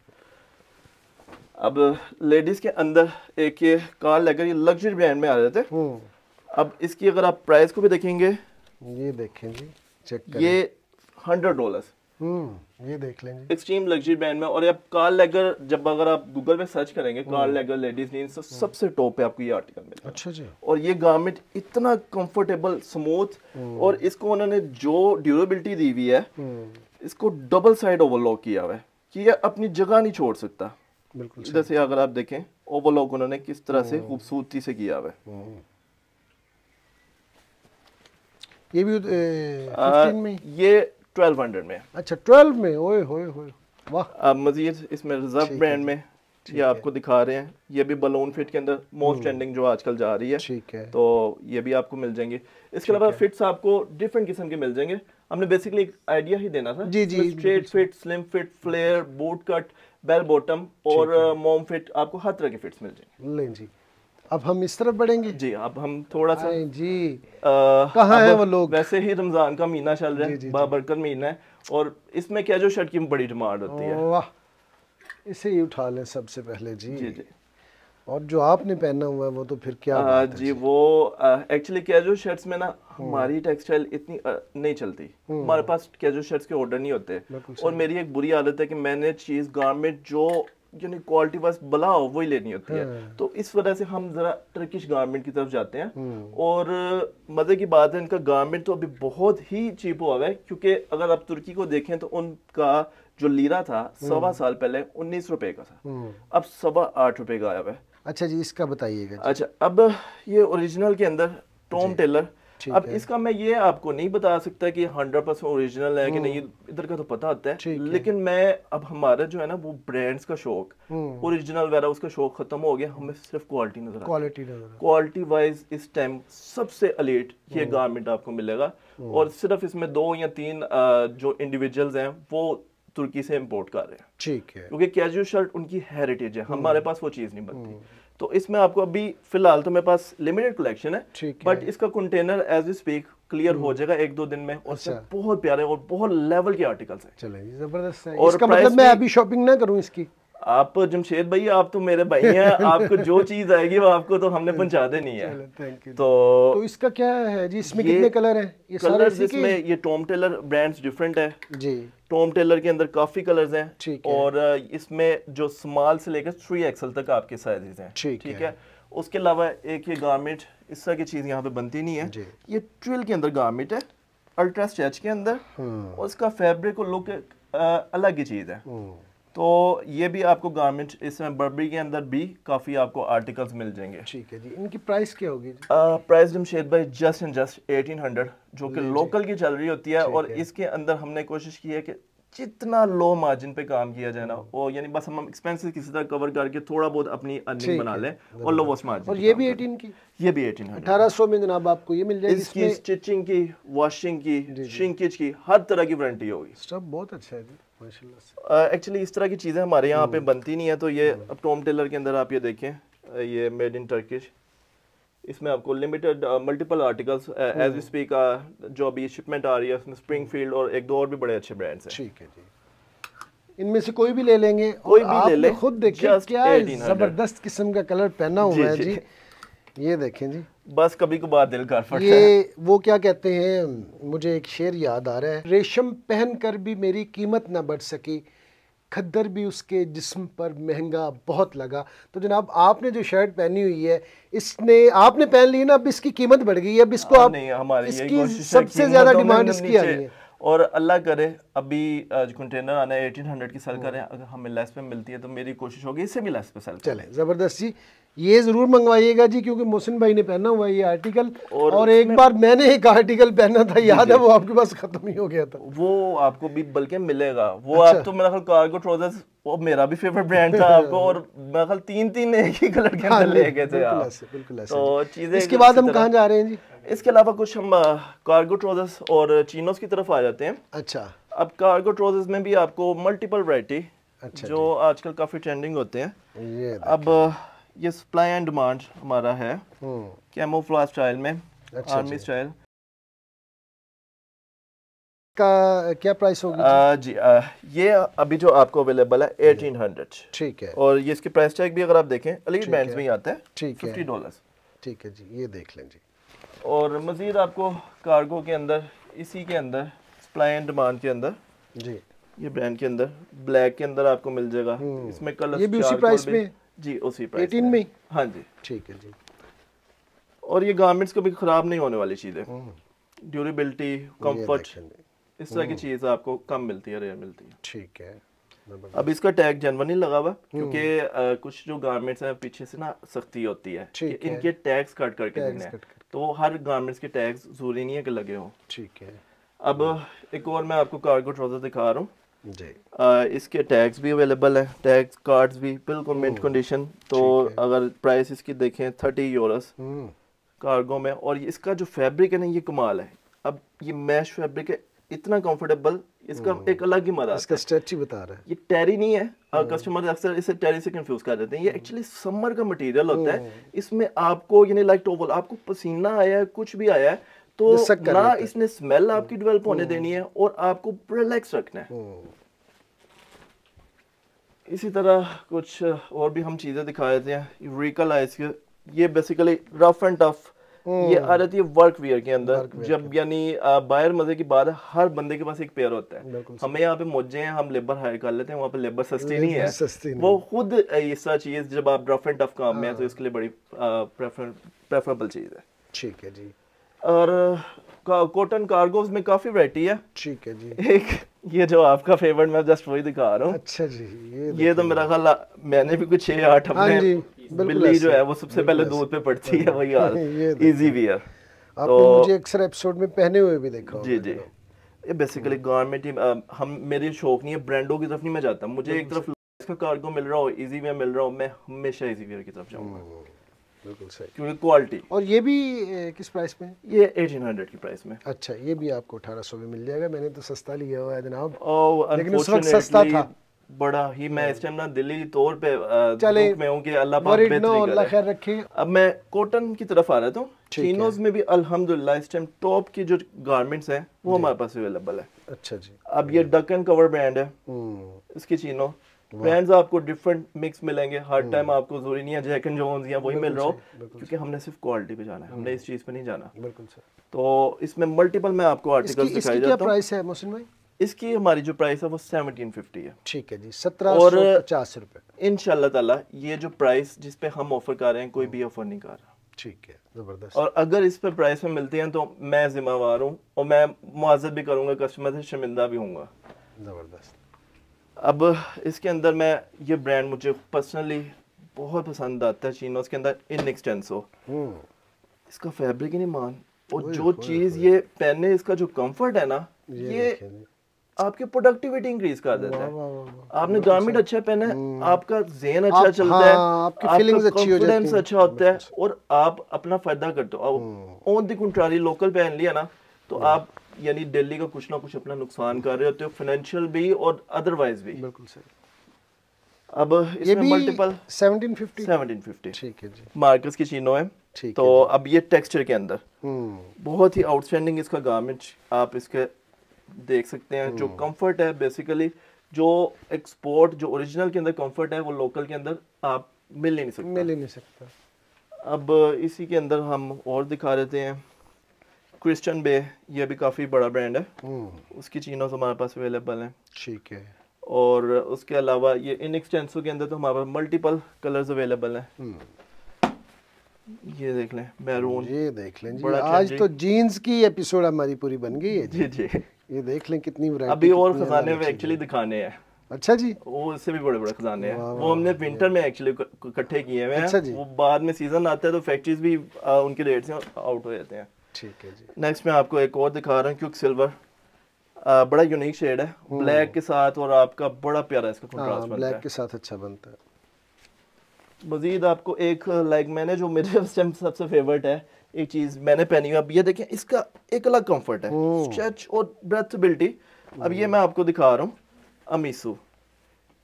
अब लेडीज के अंदर एक ये कार्ल लेगर, ये लग्जरी ब्रांड में आ रहे थे। अब इसकी अगर आप प्राइस को भी देखेंगे, ये देखें जी, चेक करें, ये $100। ये देख लेंगे, एक्सट्रीम लग्जरी ब्रांड में। और अब कार्ल लेगर, जब अगर आप गूगल पे सर्च करेंगे कार्ल लेगर लेडीज जीन्स, तो सबसे टॉप पे आपको ये आर्टिकल मिलेगा। अच्छा जी। और ये गारमेंट इतना कंफर्टेबल, स्मूथ, और इसको उन्होंने जो ड्यूरेबिलिटी दी हुई है, इसको डबल साइड ओवरलॉक किया हुआ है कि ये अपनी जगह नहीं छोड़ सकता। बिल्कुल। इधर से अगर आप देखें ओवरलॉक उन्होंने किस तरह से खूबसूरती से किया हुआ है। ये भी 15 में, ये 1200 में। अच्छा 12 में, ओए होए होए, वाह। मजीद इसमें रिजर्व ब्रांड में ये आपको दिखा रहे हैं, ये भी बलून फिट के अंदर मोस्ट ट्रेंडिंग जो आजकल जा रही है। ठीक है। तो ये भी आपको मिल जाएंगे। इसके अलावा फिट्स आपको डिफरेंट किस्म के मिल जाएंगे। हमने बेसिकली एक आइडिया ही देना था। जी जी। Straight fit, slim fit, flare, boot cut, bell bottom और मॉम फिट, आपको हर तरह के फिट्स मिल जाएंगे। लें जी, अब हम इस तरफ बढ़ेंगे जी। अब हम थोड़ा सा जी, कहाँ है वो लोग? वैसे ही रमजान का महीना चल रहा है, बाबरकत महीना है, और इसमें क्या जो शर्ट की बड़ी डिमांड होती है, वाह, इसे ही उठा लें सबसे पहले जी। जी जी। और जो आपने पहना हुआ है वो तो फिर क्या बात है जी वो एक्चुअली कैजुअल शर्ट्स में ना हमारी टेक्सटाइल इतनी नहीं चलती, हमारे पास कैजुअल शर्ट्स के ऑर्डर नहीं होते। और मेरी एक बुरी आदत है कि मैंने चीज गारमेंट जो यानी क्वालिटी वाइज भला हो वही लेनी होती है, तो इस वजह से हम जरा टर्किश गारमेंट की तरफ जाते हैं। और मजे की बात है इनका गारमेंट तो अभी बहुत ही चीप हुआ है, क्योंकि अगर आप तुर्की को देखें तो उनका जो लीरा था 1.25 साल पहले 19 रुपए का था, अब 8.25 रुपए का आया हुआ है। अच्छा जी, इसका बताइएगा। अच्छा, अब ये ओरिजिनल के अंदर टॉम टेलर, अब इसका मैं ये आपको नहीं बता सकता कि 100% ओरिजिनल है कि नहीं, इधर का तो पता होता है, लेकिन मैं अब हमारा जो है ना वो ब्रांड्स का शौक, ओरिजिनल वगैरह उसका शौक खत्म हो गया, हमें सिर्फ क्वालिटी नजर क्वालिटी वाइज इस टाइम सबसे एलीट ये गारमेंट आपको मिलेगा। और सिर्फ इसमें 2 या 3 जो इंडिविजुअल्स हैं वो तुर्की से इंपोर्ट कर रहे हैं, ठीक है, क्योंकि कैजुअल शर्ट उनकी हेरिटेज है, हमारे पास वो चीज नहीं बनती। तो इसमें आपको अभी फिलहाल तो मेरे पास लिमिटेड कलेक्शन है, बट इसका container as we speak clear हो जाएगा 1-2 दिन में, और बहुत प्यारे और बहुत लेवल के आर्टिकल्स हैं। चलें, जबरदस्त है। और इसका मतलब मैं अभी शॉपिंग ना करूं इसकी? आप जमशेद भाई आप तो मेरे भाई हैं, आपको जो चीज आएगी वो आपको तो हमने पहुंचा देनी है। तो इसका क्या है जी, इसमें कितने कलर हैं? ये कलर्स इसमें ये टॉम टेलर ब्रांड्स डिफरेंट है जी, टॉम टेलर के अंदर काफी कलर्स हैं, और इसमें जो स्मॉल से लेकर 3XL तक आपके साइजेस हैं, ठीक है। उसके अलावा एक ये गारमेंट इस तरह की चीज यहाँ पे बनती नहीं है, ये ट्रिल के अंदर गारमेंट है, अल्ट्रा स्ट्रेच के अंदर, और इसका फैब्रिक और लुक अलग ही चीज है। तो ये भी आपको गारमेंट इसमें बर्बरी के अंदर भी काफी आपको आर्टिकल्स मिल जाएंगे। ठीक है जी, इनकी प्राइस क्या होगी? प्राइस जमशेद भाई जस्ट एंड जस्ट 1800, जो कि लोकल की चल रही होती है, और इसके अंदर हमने कोशिश की है कि जितना लो मार्जिन पे काम किया जाए ना, और यानी बस हम एक्सपेंसेस किसी तरह कवर करके थोड़ा बहुत अपनी अर्निंग बना लें, और लोवेस्ट मार्जिन। और ये भी 18 की? ये भी 1800, 1800 में जनाब आपको ये मिल जाएगी। इसकी स्टिचिंग की, वॉशिंग की, श्रिंकेज की, हर तरह की वारंटी होगी। सब बहुत अच्छा है माशाल्लाह। एक्चुअली इस तरह की चीजें हमारे यहाँ पे बनती नहीं है, तो ये अब टॉम टेलर के अंदर आप ये देखें, ये मेड इन टर्किश, इसमें आपको limited multiple articles as we speak जो अभी शिपमेंट आ रही है उसमें स्प्रिंगफील्ड और 1-2 और भी बड़े अच्छे ब्रांड्स हैं। ठीक है जी, इनमें से कोई भी ले लेंगे, कोई भी ले ले, खुद देखिए क्या जबरदस्त किस्म का कलर पहना हुआ है जी, ये देखें जी, बस कभी कभार दिल कर फटता है। ये वो क्या कहते हैं, मुझे एक शेर याद आ रहा है, रेशम पहन कर भी मेरी कीमत ना बढ़ सकी, खद्दर भी उसके जिस्म पर महंगा बहुत लगा। तो जनाब आपने जो शर्ट पहनी हुई है, इसने आपने पहन ली ना, अब इसकी कीमत बढ़ गई है, अब इसको आप नहीं, हमारी इसकी सबसे ज्यादा डिमांड इसकी आ रही है, और अल्लाह करे अभी कंटेनर आना है 1800 की सेल करें, अगर हमें लेस पे मिलती है तो मेरी कोशिश होगी इससे भी लेस पे सेल। चले, जबरदस्त जी, ये जरूर मंगवाइएगा जी, क्योंकि मोहसिन भाई ने पहना हुआ ये आर्टिकल, और एक बार मैंने एक आर्टिकल पहना था, याद है, वो आपके पास खत्म ही हो गया था। वो आपको भी बल्कि मिलेगा, वो अच्छा। आप तो मेरा ख्याल कार्गो ट्राउजर्स, वो मेरा भी फेवरेट ब्रांड था आपको, और मेरा ख्याल 3 एक ही कलर के अंदर ले गए थे आप। बिल्कुल ऐसे। तो चीजें इसके बाद हम कहाँ जा रहे हैं जी? इसके अलावा कुछ हम कार्गो ट्राउजर्स और चीनोस की तरफ आ जाते हैं। अच्छा, अब कार्गो ट्राउजर्स में भी आपको मल्टीपल वैरायटी, अच्छा, जो आजकल काफी ट्रेंडिंग होते हैं। अब ये सप्लाई एंड डिमांड हमारा है कैमोफ्लेज स्टाइल में, आर्मी स्टाइल का क्या प्राइस होगी जी? ये अभी जो आपको अवेलेबल है 1800, ठीक है, और ये इसके प्राइस टैग भी अगर आप देखें एलीट ब्रांड्स में ही आता है, ठीक है, $50, ठीक है जी, ये देख लें जी। और मजीद आपको कार्गो के अंदर, इसी के अंदर सप्लाई एंड डिमांड के अंदर जी, ये ब्रांड के अंदर ब्लैक के अंदर आपको मिल जाएगा, इसमें कलर ये भी उसी प्राइस में जी, उसी प्राइस 18 में, हाँ जी, ठीक है जी। और ये गारमेंट्स कभी खराब नहीं होने वाली चीज है, ड्यूरेबिलिटी, कंफर्ट, इस तरह की चीज आपको कम मिलती है, रेयर मिलती है, ठीक है। अब इसका टैग जेन्युइन नहीं लगा हुआ, क्योंकि कुछ जो गारमेंट्स हैं पीछे से ना सख्ती होती है कि इनके टैग्स कट करके देने हैं, तो हर गारमेंट्स के टैग्स जरूरी नहीं है कि लगे हों, ठीक है। अब एक और मैं आपको कार्गो ट्राउजर दिखा रहा हूँ जी, इसके टैग्स भी अवेलेबल है, टैग्स कार्ड्स भी बिल्कुल मिंट कंडीशन, तो अगर प्राइस इसकी देखें 30 यूरोस कार्गो में, और इसका जो फैब्रिक है ना ये कमाल है, अब ये मैश फैब्रिक है, इतना कंफर्टेबल, इसका एक अलग ही मजा, इसका स्ट्रेच ही बता रहा है, ये टेरी नहीं है, कस्टमर अक्सर इसे टेरी से कंफ्यूज कर देते हैं, ये एक्चुअली समर का मटेरियल होता है, इसमें आपको यानी लाइक टॉवल, आपको पसीना आया है, कुछ भी आया है, तो ना इसने स्मेल आपकी डेवलप होने देनी है, और आपको रिलैक्स रखना है। इसी तरह कुछ और भी हम चीज़ें दिखा देते हैं। यूरिकल आइस के, ये बेसिकली रफ एंड टफ ये आ जाती है वर्क वियर के अंदर। जब यानी बाहर मजे की बात है, हर बंदे के पास एक पेयर होता है। हमें यहाँ पे मौजे हैं, हम लेबर हायर कर लेते हैं, वहाँ पे लेबर सस्ती नहीं है। वो खुद ऐसा चीज जब आप रफ एंड टफ काम में है तो इसके लिए बड़ी प्रेफरेबल चीज है। ठीक है जी। और कॉटन कार्गोज में काफी वैरायटी है। ठीक है जी। एक ये जो आपका फेवरेट, मैं जस्ट वही दिखा रहा हूँ। अच्छा जी। ये तो मेरा ख्याल मैंने भी कुछ 6-8 अपने बिल्ली जो है वो सबसे पहले दूध पे पड़ती है, वही हाल। इजी वियर आपने मुझे अक्सर एपिसोड में पहने हुए भी देखा होगा। जी जी। ये बेसिकली गारमेंट हम मेरे शौक नहीं है, ब्रांडों की तरफ नहीं मैं जाता। मुझे एक तरफ इसका कार्गो मिल रहा हो, इजी वियर मिल रहा हो, मैं हमेशा इजी वियर की तरफ जाऊंगा। बिल्कुल सही, क्योंकि क्वालिटी। और ये भी किस प्राइस में? ये 1800 की प्राइस में। अच्छा, ये भी आपको 1800 में मिल जाएगा। मैंने तो सस्ता लिया हुआ है जनाब, लेकिन उस वक्त सस्ता था बड़ा ही। मैं इस टाइम ना दिल्ली तौर पे दुख में हूं कि अल्लाह पाक बेहतरी खैर रखे। अब मैं कॉटन की तरफ आ रहा हूँ। चीनोज में भी अल्हम्दुलिल्लाह इस टाइम टॉप की जो गारमेंट्स हैं वो हमारे पास अवेलेबल है। अच्छा जी। अब ये डकन कवर ब्रांड है, इसकी चीनो ब्रांड्स आपको डिफरेंट मिक्स मिलेंगे। हर टाइम आपको जरूरी नहीं है जैक एंड जोन्स या वही मिल रहा हो, क्योंकि हमने सिर्फ क्वालिटी पे जाना है, हमने इस चीज पे नहीं जाना। बिल्कुल सर। तो इसमें मल्टीपल मैं आपको आर्टिकल्स दिखाई देता हूं। क्या प्राइस है मोहसिन भाई? इसकी हमारी जो प्राइस है वो 1750 है। ठीक है जी, 1750 रुपए। इंशाल्लाह ताला ये जो प्राइस जिस पे हम ऑफर कर रहे हैं कोई भी ऑफर नहीं कर रहा। ठीक है, जबरदस्त। और अगर इस पे प्राइस में मिलती हैं तो मैं जिम्मेवार हूँ और मैं मुआवजा भी करूंगा, कस्टमर से शर्मिंदा भी होऊंगा। जबरदस्त। अब इसके अंदर मैं ये ब्रांड मुझे पर्सनली बहुत पसंद आता है चीनोस के अंदर, इन एक्सटेंसो। इसका फैब्रिक ही नहीं मान, और जो चीज ये पहनने इसका जो कंफर्ट है ना, ये आपकी प्रोडक्टिविटी इंक्रीज कर देता है। आपने गारमेंट अच्छा पहना है, आपका ज़हन अच्छा चलता है, आपकी फीलिंग्स अच्छी हो जाती हैं, अच्छा होता है और आप अपना फायदा करते हो। अब ऑन द कंट्रारी लोकल पहन लिया ना तो आप यानी दिल्ली का कुछ ना कुछ अपना नुकसान कर रहे होते हो, फाइनेंशियल भी और अदरवाइज भी। बिल्कुल सही। अब इसमें मल्टीपल 1750। ठीक है जी। मार्कस की चीनो है। तो अब ये टेक्सचर के अंदर बहुत ही आउटस्टैंडिंग इसका गारमेंट आप इसके देख सकते हैं। जो कंफर्ट है बेसिकली, जो एक्सपोर्ट जो ओरिजिनल के अंदर कंफर्ट है वो लोकल के अंदर आप मिल ही नहीं सकता। अब इसी के अंदर हम और दिखा देते हैं क्रिश्चियन बे, ये भी काफ़ी बड़ा ब्रांड है। उसकी चीनोस हमारे पास अवेलेबल हैं। ठीक है। और उसके अलावा ये इन एक्सटेंसो के अंदर तो हमारे पास मल्टीपल कलर्स अवेलेबल हैं। ये देख लें मैरून, ये देख लें जी। आज तो जीन्स की एपिसोड हमारी पूरी बन गई है जी जी। ये देख लें कितनी वैरायटी। अभी और खजाने में एक्चुअली दिखाने हैं। अच्छा जी। वो इससे भी बड़े बड़े खजाने हैं, वो हमने विंटर में एक्चुअली इकट्ठे किए हुए हैं। अच्छा जी। वो बाद में सीजन आता है तो फैक्ट्रीज भी उनके रेट से आउट हो जाते हैं। ठीक है जी। नेक्स्ट मैं आपको एक और दिखा रहा हूँ, क्विक सिल्वर। बड़ा यूनिक शेड है, ब्लैक के साथ, और आपका बड़ा प्यारा इसका कंट्रास्ट बनता है। ब्लैक के साथ अच्छा बनता है। मजीद आपको एक लाइक मैंने जो मेरे सबसे फेवरेट है एक चीज मैंने पहनी हुई, अब ये देखें, इसका एक अलग कंफर्ट है, स्ट्रेच और ब्रेथेबिलिटी। अब ये मैं आपको दिखा रहा हूँ अमीसू,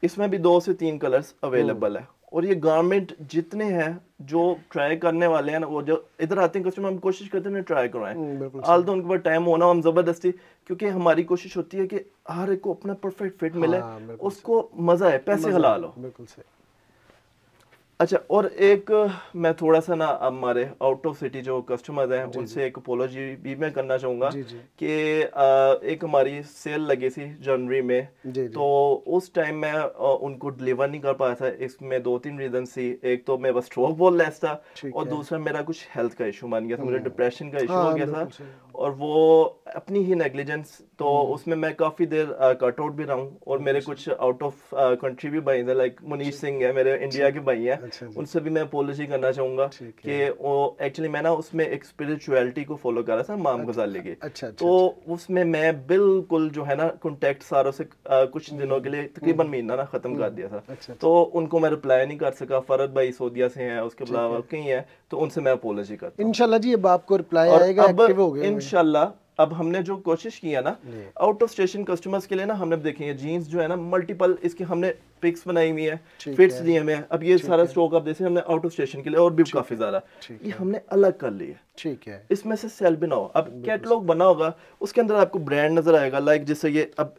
इसमें भी 2 से 3 कलर्स अवेलेबल है। और ये गारमेंट जितने हैं जो ट्राई करने वाले हैं ना, वो जो इधर आते हैं कस्टमर, हम कोशिश करते हैं ट्राई करवाएं। आल तो उनके पास टाइम होना, हम जबरदस्ती, क्योंकि हमारी कोशिश होती है कि हर एक को अपना परफेक्ट फिट मिले, उसको मजा है, पैसे हलाल हो। बिल्कुल सही। अच्छा, और एक मैं थोड़ा सा ना हमारे आउट ऑफ सिटी जो कस्टमर्स हैं उनसे एक अपोलॉजी भी मैं करना चाहूँगा कि एक हमारी सेल लगी थी जनवरी में, तो उस टाइम मैं उनको डिलीवर नहीं कर पाया था। इसमें 2-3 रीजन थी। एक तो मेरा स्ट्रोक बहुत लेस था, और दूसरा मेरा कुछ हेल्थ का इशू बन गया था, मुझे डिप्रेशन का इशू हो गया था, और वो अपनी ही नेग्लिजेंस, तो उसमें मैं काफ़ी देर कट आउट भी रहा हूँ। और मेरे कुछ आउट ऑफ कंट्री भी भाई हैं, लाइक मुनीश सिंह है, मेरे इंडिया के भाई हैं, उनसे भी मैं अपोलॉजी करना चाहूंगा कि वो एक्चुअली मैं ना उसमें एक स्पिरिचुअलिटी को फॉलो कर रहा था इमाम गजाली की। तो उसमें मैं बिल्कुल जो है ना कॉन्टेक्ट सारों से कुछ दिनों के लिए तकरीबन महीना ना खत्म कर दिया था। तो उनको मैं रिप्लाई नहीं कर सका। फरद भाई सऊदीया से हैं, उसके अलावा कहीं है, तो उनसे मैं अपोलॉजी करता हूं। इंशाल्लाह जी अब आपको रिप्लाई आएगा, एक्टिव हो गए इंशाल्लाह। अब हमने जो कोशिश की है ना आउट ऑफ स्टेशन कस्टमर्स के लिए ना, हमने देखेंगे जीन्स जो है ना मल्टीपल, इसकी हमने पिक्स बनाई हुई है, फिट्स दिए हुए हैं। अब ये सारा स्टॉक आप जैसे हमने आउट ऑफ स्टेशन के लिए और भी काफी ज्यादा ये हमने अलग कर ली है। ठीक है, इसमें से सेल भी ना हो। अब कैटलॉग बना होगा, उसके अंदर आपको ब्रांड नजर आएगा, लाइक जैसे ये अब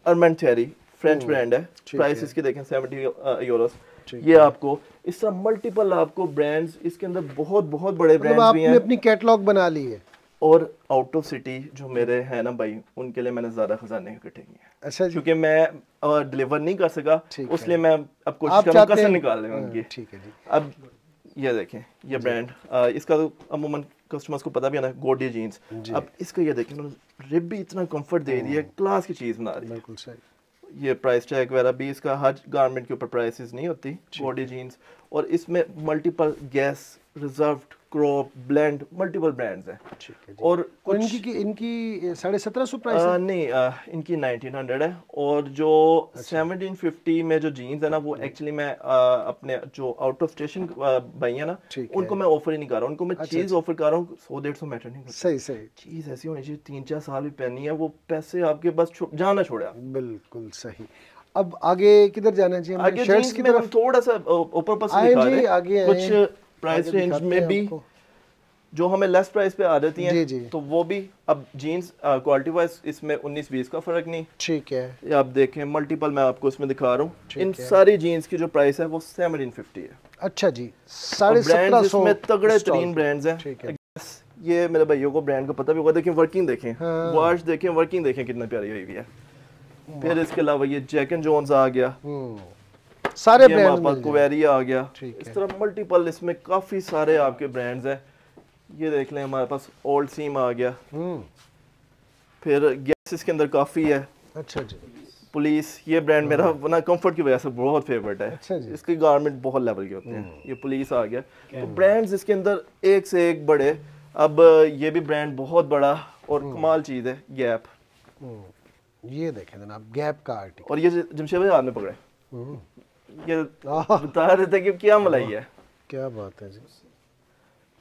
अर्मेंट थ्योरी फ्रेंच ब्रांड है, प्राइस इसकी देखें 70 यूरोस। ये आपको इस तरह मल्टीपल आपको ब्रांड्स इसके अंदर बहुत बहुत बड़े ब्रांड्स भी हैं। आपने अपनी कैटलॉग बना ली है। और आउट ऑफ सिटी जो मेरे हैं ना भाई, उनके लिए मैंने ज्यादा खजाने इकट्ठे किए हैं। अच्छा जी। क्योंकि मैं डिलीवर नहीं कर सका, उसलिए मैं अब कोशिश कर रहा हूं कसर निकालने उनकी। ठीक है जी। अब ये देखें, ये ब्रांड इसका तो अमूमन कस्टमर्स को पता भी है ना, गोडी जीन्स। अब इसका ये देखें, उन्होंने रिब भी इतना कंफर्ट दे दिया, क्लास की चीज बना रही है। बिल्कुल सही। ये प्राइस टैग वगैरह भी इसका हर गारमेंट के ऊपर प्राइसेस नहीं होती, गोडी जीन्स। और इसमें multiple gas, reserved, crop, blend, multiple brands हैं। ठीक है जी। और इनकी 1750 प्राइस है? नहीं, इनकी 1900 है। और जो 1750 में जो जीन्स है ना, वो एक्चुअली मैं अपने जो आउट ऑफ स्टेशन भाई है ना, उनको मैं ऑफर ही नहीं कर रहा हूँ, उनको मैं चीज ऑफर कर रहा हूँ। 100-150 मैटर नहीं करता। सही सही। चीज ऐसी होनी चाहिए 3-4 साल भी पहनी है, वो पैसे आपके बस जाना छोड़ा। बिल्कुल सही। अब आगे किधर जाना चाहिए? आगे शर्ट्स की तरफ थोड़ा सा ऊपर पर से दिखा रहे हैं। कुछ प्राइस रेंज में भी जो हमें लेस प्राइस पे आ जाती हैं, तो वो भी अब जीन्स क्वालिटी वाइज इसमें 19-20 का फर्क नहीं। ठीक है। ये आप देखें, मल्टीपल मैं आपको इसमें दिखा रहा हूँ। इन सारी जीन्स की जो प्राइस है वो 1750 है। अच्छा जी। 1750 इसमें तगड़े तरीन ब्रांड्स हैं। ये मेरे भाइयों को ब्रांड का पता भी होगा। देखें वर्किंग, देखें वॉश, देखें वर्किंग, देखें कितना प्यारी हुई है। फिर इसके अलावा ये जैक एंड जोन्स आ गया, सारे ब्रांड, कुवेरी आ गया। इस तरह मल्टीपल इसमें काफी सारे आपके ब्रांड्स हैं। ये देख लें, हमारे पास ओल्ड सीम आ गया। फिर गैस इसके अंदर काफी है। अच्छा जी। पुलिस, ये ब्रांड मेरा ना कंफर्ट की वजह से बहुत फेवरेट है। अच्छा जी। इसके गारमेंट बहुत लेवल के होते हैं। ये पुलिस आ गया। तो ब्रांड्स इसके अंदर एक से एक बड़े। अब ये भी ब्रांड बहुत बड़ा और कमाल चीज है, गैप। ये देखें जनाब, गैप का आर्टिकल। और ये जमशेद भाई आपने पकड़े, ये बता रहे थे कि क्या मलाई है। क्या बात है जी,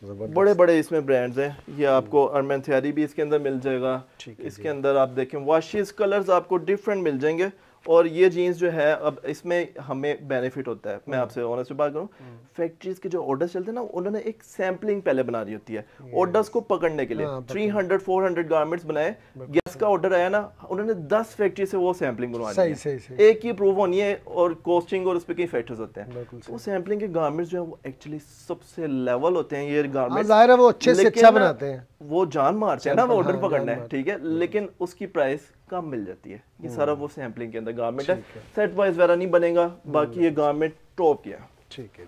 बड़े बड़े इसमें ब्रांड्स हैं। ये आपको अर्मन थियरी भी इसके अंदर मिल जाएगा। इसके अंदर आप देखें वॉशेस, कलर्स आपको डिफरेंट मिल जाएंगे। और ये जीन्स जो है, अब इसमें हमें बेनिफिट होता है। मैं आपसे ऑनेस्ट बात करूं, फैक्ट्रीज के जो ऑर्डर्स चलते हैं ना, उन्होंने एक सैम्पलिंग पहले बना दी होती है ऑर्डर्स को पकड़ने के लिए। 300-400 गारमेंट्स बनाए, गैस का ऑर्डर आया ना, उन्होंने 10 फैक्ट्री से वो सैम्पलिंग बनवानी है। एक ही अप्रूव होनी है और कॉस्टिंग और उस पर कई फैक्टर्स होते हैं। तो वो सैम्पलिंग के गारमेंट्स जो है वो एक्चुअली सबसे लेवल होते हैं। ये गारमेंट्स जाहिर है वो अच्छे से अच्छा बनाते हैं, वो जान मारते हैं ना, वो ऑर्डर पकड़ना है, ठीक है, लेकिन उसकी प्राइस कम मिल जाती है। ये सारा वो सैम्पलिंग के अंदर गारमेंट है। सेट वाइज वगैरह नहीं बनेगा, बाकी ये गारमेंट टॉप किया। ठीक है।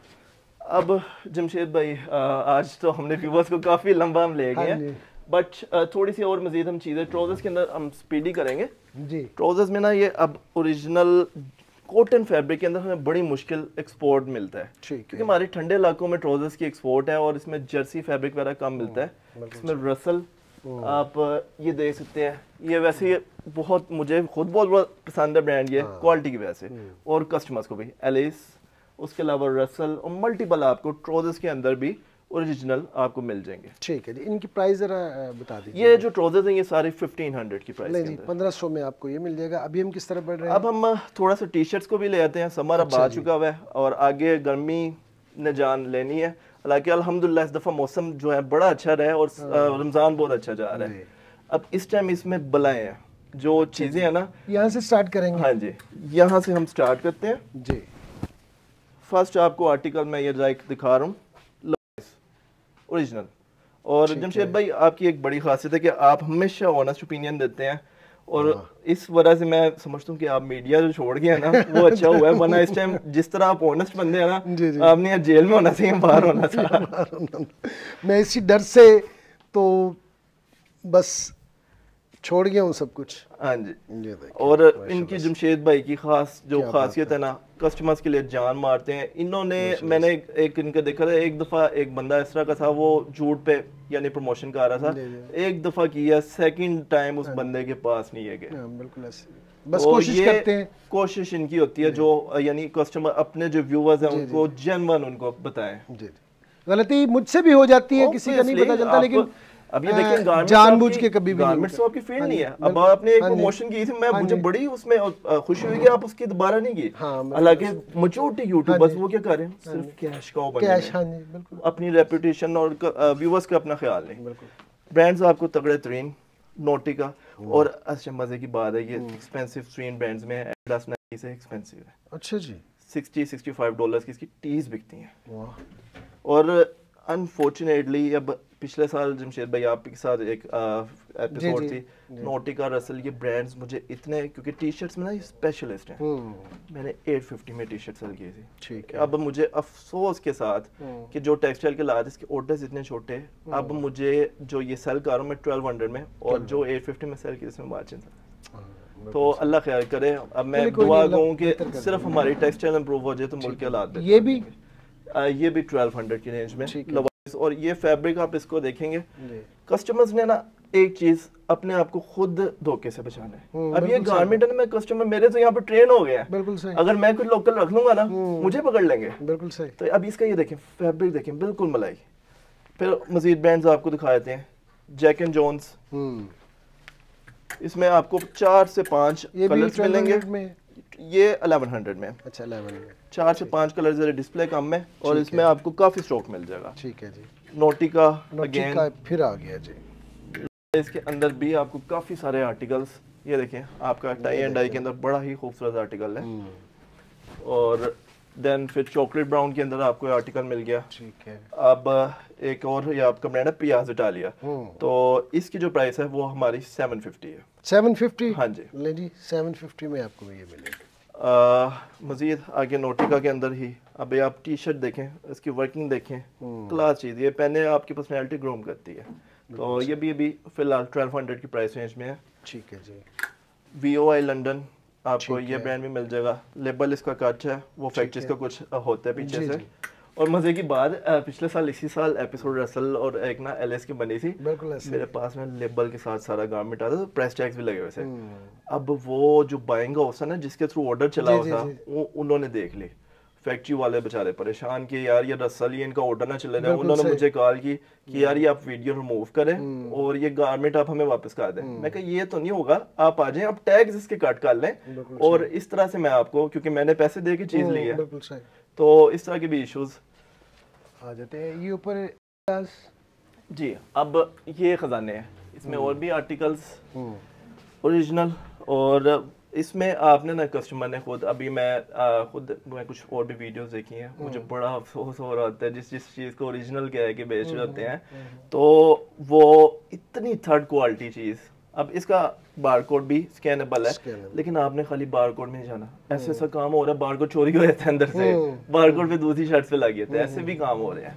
अब जमशेद भाई, आज तो हमने व्यूअर्स को काफी लंबा हम ले गए हैं, बट थोड़ी सी और मजीद हम चीजें ट्राउजर्स के अंदर हम स्पीडी करेंगे जी। ट्राउजर्स में ना, ये अब ओरिजिनल कॉटन फैब्रिक के अंदर हमें बड़ी मुश्किल एक्सपोर्ट मिलता है, क्योंकि हमारे ठंडे इलाकों में ट्राउजर्स की एक्सपोर्ट है और इसमें जर्सी फैब्रिक वगैरह कम मिलता है। इसमें रसल आप ये देख सकते हैं। ये वैसे बहुत, मुझे खुद बहुत पसंद है ब्रांड, ये क्वालिटी की वजह से, और कस्टमर्स को भी। एलिस, उसके अलावा रसल और मल्टीपल आपको ट्राउजर्स के अंदर भी ओरिजिनल आपको मिल जाएंगे। ठीक है जी। इनकी प्राइस जरा बता दीजिए। ये जो ट्राउजर्स हैं ये सारे 1500 की प्राइस है। 1500 में आपको ये मिल जाएगा। अभी हम किस तरह बढ़ रहे हैं? अब हम थोड़ा सा टी शर्ट्स को भी ले आते हैं। समर अब आ चुका हुआ है और आगे गर्मी ने जान लेनी है। हालांकि अल्हम्दुलिल्लाह इस दफा मौसम जो है बड़ा अच्छा रहा है और रमजान बहुत अच्छा जा रहा है। अब इस टाइम इसमें बलाएं हैं, जो चीजें हैं ना, यहाँ से स्टार्ट करेंगे। हाँ जी, यहाँ से हम स्टार्ट करते हैं जी। फर्स्ट आपको आर्टिकल मैं ये दिखा रहा हूँ, ओरिजिनल। और जमशेद भाई, आपकी एक बड़ी खासियत है कि आप हमेशा ऑनेस्ट ओपिनियन देते हैं, और इस वजह से मैं समझता हूँ कि आप मीडिया जो छोड़ गए ना वो अच्छा हुआ है, वरना इस टाइम जिस तरह आप ऑनेस्ट बंदे हैं ना, आपने जेल में होना चाहिए, बाहर होना था। मैं इसी डर से तो बस छोड़ गया हूँ सब कुछ। हाँ जी। और इनकी जमशेद भाई की खास जो खासियत है ना, कस्टमर्स के लिए जान मारते हैं इन्होंने। मैंने एक इनका देखा था, एक दफा एक बंदा इस तरह का था, वो झूठ पे यानी प्रमोशन कर रहा था, एक दफा किया, सेकंड टाइम उस बंदे के पास नहीं है गए। बिल्कुल ऐसे बस कोशिश करते हैं। कोशिश इनकी होती है जो यानी कस्टमर अपने जो व्यूअर्स हैं उनको जेन्युइन उनको बताएं। गलती मुझसे भी हो जाती है, किसी का नहीं पता चलता, लेकिन अब ये देखें जानबूझ के कभी भी गारमेंट्स तो आपकी फील्ड नहीं है। अब आपने एक प्रमोशन की थी, मैं मुझे बड़ी उसमें खुशी हुई कि आप उसकी दोबारा नहीं की। हालांकि मेजॉरिटी यूट्यूबर्स वो क्या कर रहे हैं, सिर्फ कैश का बिल्कुल, अपनी रेपुटेशन और व्यूअर्स का अपना ख्याल नहीं। ब्रांड्स आपको तगड़े तरीन नोटिका, और अच्छा मजे की बात है ये एक्सपेंसिव तरीन ब्रांड्स में इसे एक्सपेंसिव है। अच्छा जी। $60-65 की इसकी टीज बिकती हैं। वाह। और अनफॉर्चुनेटली अब पिछले साल जमशेद भाई आपके साथ एक एपिसोड थी नोटिका रसल, ये ब्रांड्स मुझे इतने, क्योंकि टी शर्ट्स में ना ये स्पेशलिस्ट हैं, मैंने 850 में टी शर्ट सेल की थी। ठीक है। अब मुझे अफसोस के साथ कि जो टेक्सटाइल के लाद इसके ऑर्डर्स इतने छोटे, अब मुझे जो ये सेल कर रहा हूँ मैं 1200 में, और जो 850 में सेल की इसमें मार्जिन था। तो अल्लाह खैर करे। अब मैं दुआ कहूँ कि सिर्फ हमारी टेक्सटाइल इंप्रूव हो जाए तो मुल्क के हालात ये भी 1200 की रेंज में। और ये फैब्रिक आप इसको देखेंगे, कस्टमर्स ने ना एक चीज अपने आप को खुद धोखे से बचाना है। अब ये गारमेंट है ना, मैं कस्टमर मेरे तो यहाँ पे ट्रेन हो गया है। बिल्कुल सही। अगर मैं कुछ लोकल रख लूंगा ना मुझे पकड़ लेंगे। बिल्कुल सही। तो अब इसका ये देखें, फैब्रिक देखें, बिल्कुल मलाई। फिर मजीद ब्रांड्स आपको दिखा देते हैं। जैक एंड जोन्स, इसमें आपको 4 से 5 कलर्स मिलेंगे। ये 1100 में। अच्छा 1100 में 4 से 5 कलर जरा डिस्प्ले कम है, और इसमें आपको काफी स्टॉक मिल जाएगा। ठीक है जी। नोटिका अगेन फिर आ गया जी। इसके अंदर भी आपको काफी सारे आर्टिकल्स, ये देखें आपका टाई एंड डाई के अंदर बड़ा ही खूबसूरत आर्टिकल है। और देन फिर चॉकलेट ब्राउन के अंदर आपको आर्टिकल मिल गया। ठीक है। अब एक और ये आपका ब्रांड है पियाज इटालिया, तो इसकी जो प्राइस है वो हमारी 750 है। 750? हाँ जी। ले जी 750 में आपको ये मिलेगा। मजीद आगे नोटिका के अंदर ही अब आप टी शर्ट देखें, इसकी वर्किंग देखें, क्लास चीज़, ये पहने आपकी पर्सनैलिटी ग्रूम करती है। तो ये भी अभी फिलहाल 1200 की प्राइस रेंज में है। ठीक है जी। VOI लंदन आपको ये ब्रांड भी मिल जाएगा। लेबल इसका कच है, वो फैक्ट्रीज का कुछ होता है पीछे से। और मजे की बात, पिछले साल इसी साल एपिसोड रसल और एक ना LS की बनी थी, मेरे पास में लेबल के साथ सारा गारमेंट आता था, प्रेस टैग्स भी लगे हुए थे। अब वो जो बाइंग हाउस है ना जिसके थ्रू ऑर्डर चला हुआ था, वो उन्होंने देख ली। फैक्ट्री वाले बेचारे परेशान कि यार ये रसल, ये इनका ऑर्डर ना चले जाए। उन्होंने मुझे कॉल की कि यार ये आप वीडियो रिमूव करें और ये गारमेंट आप हमें वापस कर दें। मैं कहा ये तो नहीं होगा, आप आ जाएं, आप टैग्स इसके कट कर लें, और इस तरह से मैं आपको, क्योंकि मैंने पैसे दे के चीज ली है, तो इस तरह के भी इश्यूज आ जाते हैं। ये ऊपर जी। अब ये खजाने हैं, इसमें और भी आर्टिकल्स ओरिजिनल, और इसमें आपने ना कस्टमर ने खुद, अभी मैं कुछ और भी वीडियोस देखी हैं, मुझे बड़ा अफसोस हो रहा होता है जिस चीज़ को ओरिजिनल कह के बेच रहे होते हैं, तो वो इतनी थर्ड क्वालिटी चीज़। अब इसका बारकोड भी स्कैनेबल है, लेकिन आपने खाली बारकोड में नहीं जाना, ऐसे ऐसा काम हो रहा है, बारकोड चोरी हो जाता है अंदर से, बारकोड पे दूसरी शर्ट पे लग जाता है, ऐसे भी काम हो रहे हैं।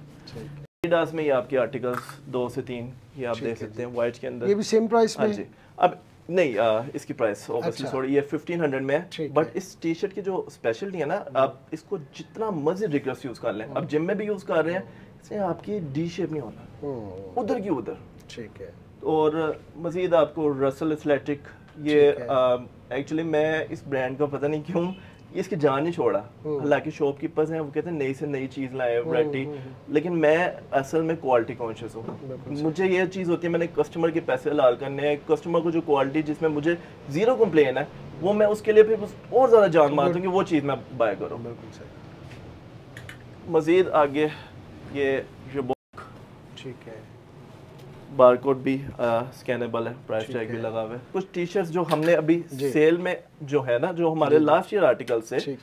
एडिडास में ये आपके आर्टिकल्स 2 से 3 ये आप देख सकते हैं, व्हाइट के अंदर। ये भी सेम प्राइस में? हाँ जी। अब नहीं, इसकी प्राइस ऑब्वियसली थोड़ी, ये 1500 में है, बट इस टी शर्ट की जो स्पेशलिटी है ना, आप इसको जितना मर्जी रिग्रेस यूज कर लें, अब जिम में भी यूज कर रहे हैं, इससे आपकी डी शेप नहीं होना, उधर की उधर। ठीक है। और मजीद आपको रसल एथलेटिक, ये एक्चुअली मैं इस ब्रांड का पता नहीं क्यों इसकी जान नहीं छोड़ा, हालांकि शॉपकीपर्स हैं वो कहते हैं नई से नई चीज लाए वैरायटी, लेकिन मैं असल में क्वालिटी कॉन्शियस हूँ। मुझे ये चीज होती है, मैंने कस्टमर के पैसे हलाल करने हैं, कस्टमर को जो क्वालिटी जिसमें मुझे जीरो कंप्लेन है, वो मैं उसके लिए फिर और ज्यादा जान मारता हूँ कि वो चीज मैं बाय करूँ। मजीद आगे ये रिबॉक, ठीक है, बारकोड भी स्कैनेबल है, प्राइस टैग भी लगा हुआ है। कुछ टी शर्ट्स जो हमने अभी सेल में जो है ना, जो हमारे लास्ट ईयर आर्टिकल से,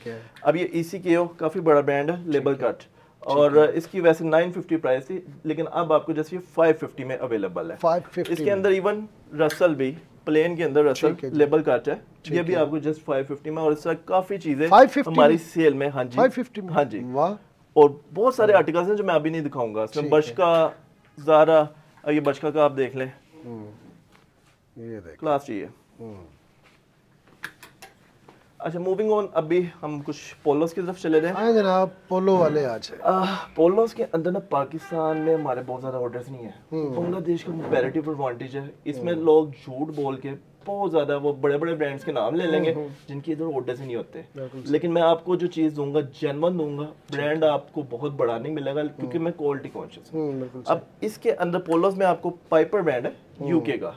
अब ये ECKO काफी बड़ा ब्रांड है, लेबल कट, और इसकी वैसे 950 प्राइस थी, लेकिन अब आपको जैसे 550 में अवेलेबल है। 550 इसके अंदर इवन रसल भी प्लेन के अंदर रसल लेबल कट है, ये भी आपको जस्ट 550 में, और इस तरह काफी चीजें हमारी सेल में। हाँ जी 550 में, हाँ जी। और बहुत सारे आर्टिकल्स हैं जो मैं अभी नहीं दिखाऊंगा, इसमें बशका, ज़ारा, ये बचका का आप देख लें, ये देख क्लास चाहिए। अच्छा, मूविंग ऑन, अभी हम कुछ पोलोस की तरफ चले जाएं। हाँ जनाब, पोलो वाले आज पोलोस के अंदर ना पाकिस्तान में हमारे बहुत ज्यादा ऑर्डर्स नहीं है, बांग्लादेश का कंपैरेटिव एडवांटेज है, इसमें लोग झूठ बोल के बहुत ज्यादा वो बड़े बड़े ब्रांड्स के नाम ले लेंगे जिनके इधर ऑर्डर्स ही नहीं होते, लेकिन मैं आपको जो चीज दूंगा जेन्युइन दूंगा, ब्रांड आपको बहुत बड़ा नहीं मिलेगा क्योंकि मैं क्वालिटी कॉन्शियस हूँ। अब इसके अंदर पोलोस में आपको पाइपर ब्रांड है यूके का,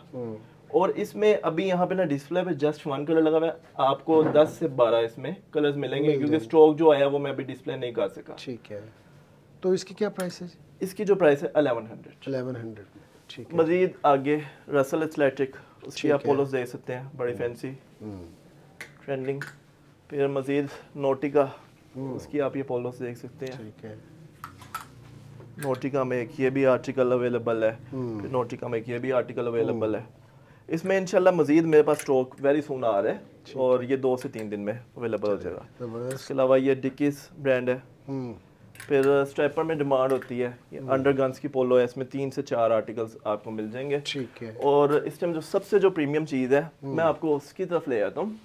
और इसमें अभी यहाँ पे ना डिस्प्ले पे जस्ट 1 कलर लगा हुआ है, आपको 10 से 12 इसमें कलर्स मिलेंगे, क्योंकि स्टॉक जो आया वो मैं अभी डिस्प्ले नहीं कर सका। ठीक है। तो इसकी क्या प्राइस है? इसकी जो प्राइस है 1100। ठीक है। मजीद आगे रसल एथलेटिक, उसकी आप पोलोस देख सकते हैं, बड़ी फैंसी ट्रेंडिंग। फिर मजीद नोटिका, उसकी आप ये पोलोस देख सकते हैं। ठीक है। नोटिका में एक ये भी आर्टिकल अवेलेबल है, फिर नोटिका में एक ये भी आर्टिकल अवेलेबल है। इसमें इंशाल्लाह मजीद मेरे पास स्टॉक वेरी सून आ रहा है और ये 2 से 3 दिन में अवेलेबल हो जाएगा। इसके अलावा ये डिकीज ब्रांड है। फिर स्ट्रैपर में डिमांड होती है, ये अंडरगन्स की पोलो है, इसमें 3 से 4 आर्टिकल्स आपको मिल जाएंगे। ठीक है। और इस टाइम जो सबसे जो प्रीमियम चीज़ है मैं आपको उसकी तरफ ले आता हूँ।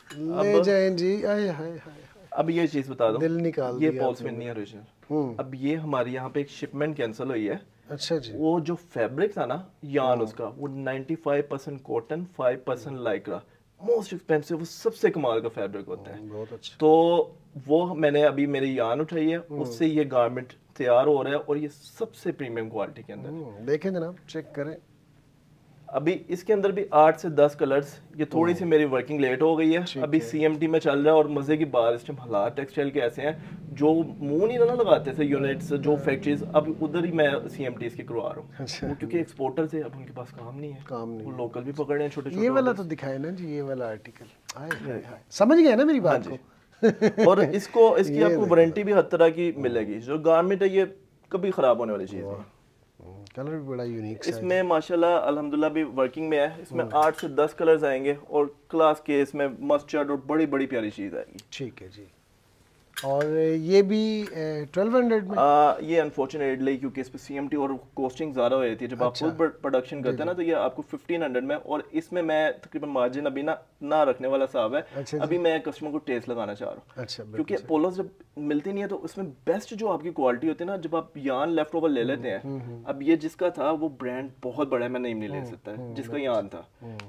ले जाएं जी। आए हाय हाय। अब ये चीज़ बता दो, दिल निकाल ये दिया पॉल स्विन नहीं है ओरिजिनल। अब ये हमारे यहाँ पे एक शिपमेंट कैंसिल हुई है। अच्छा जी। वो जो फैब्रिक था ना यान उसका, वो 95% कॉटन 5% लाइक्रा, मोस्ट एक्सपेंसिव, वो सबसे कमाल का फैब्रिक होता है। बहुत अच्छा। तो वो मैंने अभी मेरी यान उठाई है, उससे ये गारमेंट तैयार हो रहा है और ये सबसे प्रीमियम क्वालिटी के अंदर। देखें जनाब, चेक करें। अभी इसके अंदर भी 8 से 10 कलर्स। ये थोड़ी सी मेरी वर्किंग लेट हो गई है, अभी CMT में चल रहा है। और मजे की बात, इस टाइम हालात टेक्सटाइल के ऐसे हैं जो मुंह नहीं ना लगाते थे यूनिट्स, जो फैक्ट्रीज, अब उधर ही मैं CMT की करवा रहा हूँ। अच्छा। वो क्योंकि एक्सपोर्टर थे, अब उनके पास काम नहीं है, वो लोकल भी पकड़ रहे हैं छोटे छोटे। ये वाला तो दिखाए ना जी, ये वाला आर्टिकल। समझ गए ना मेरी बात को। और इसकी आपको वारंटी भी हर तरह की मिलेगी। जो गारमेंट है ये कभी खराब होने वाली चीज नहीं। कलर भी बड़ा यूनिक है इसमें माशाल्लाह अल्हम्दुलिल्लाह भी वर्किंग में है। इसमें 8 से 10 कलर्स आएंगे और क्लास के इसमें मस्टर्ड और बड़ी बड़ी प्यारी चीज आएगी। ठीक है जी। और ये भी 1200 में ये अनफॉर्चुनेटली क्योंकि इस पे CMT और कॉस्टिंग ज़्यादा हो रही थी, जब आप खुद प्रोडक्शन करते हैं ना तो ये आपको 1500 में, और इसमें मैं तकरीबन मार्जिन अभी ना रखने वाला साहब है। अच्छा अभी मैं कस्टमर को टेस्ट लगाना चाह रहा हूँ। अच्छा। क्योंकि पोलोस जब मिलती नहीं है तो उसमें बेस्ट जो आपकी क्वालिटी होती है ना, जब आप यान लेफ्ट ओवर ले लेते हैं, अब ये जिसका था वो ब्रांड बहुत बड़ा है, मैं नेम नहीं ले सकता जिसका यान था,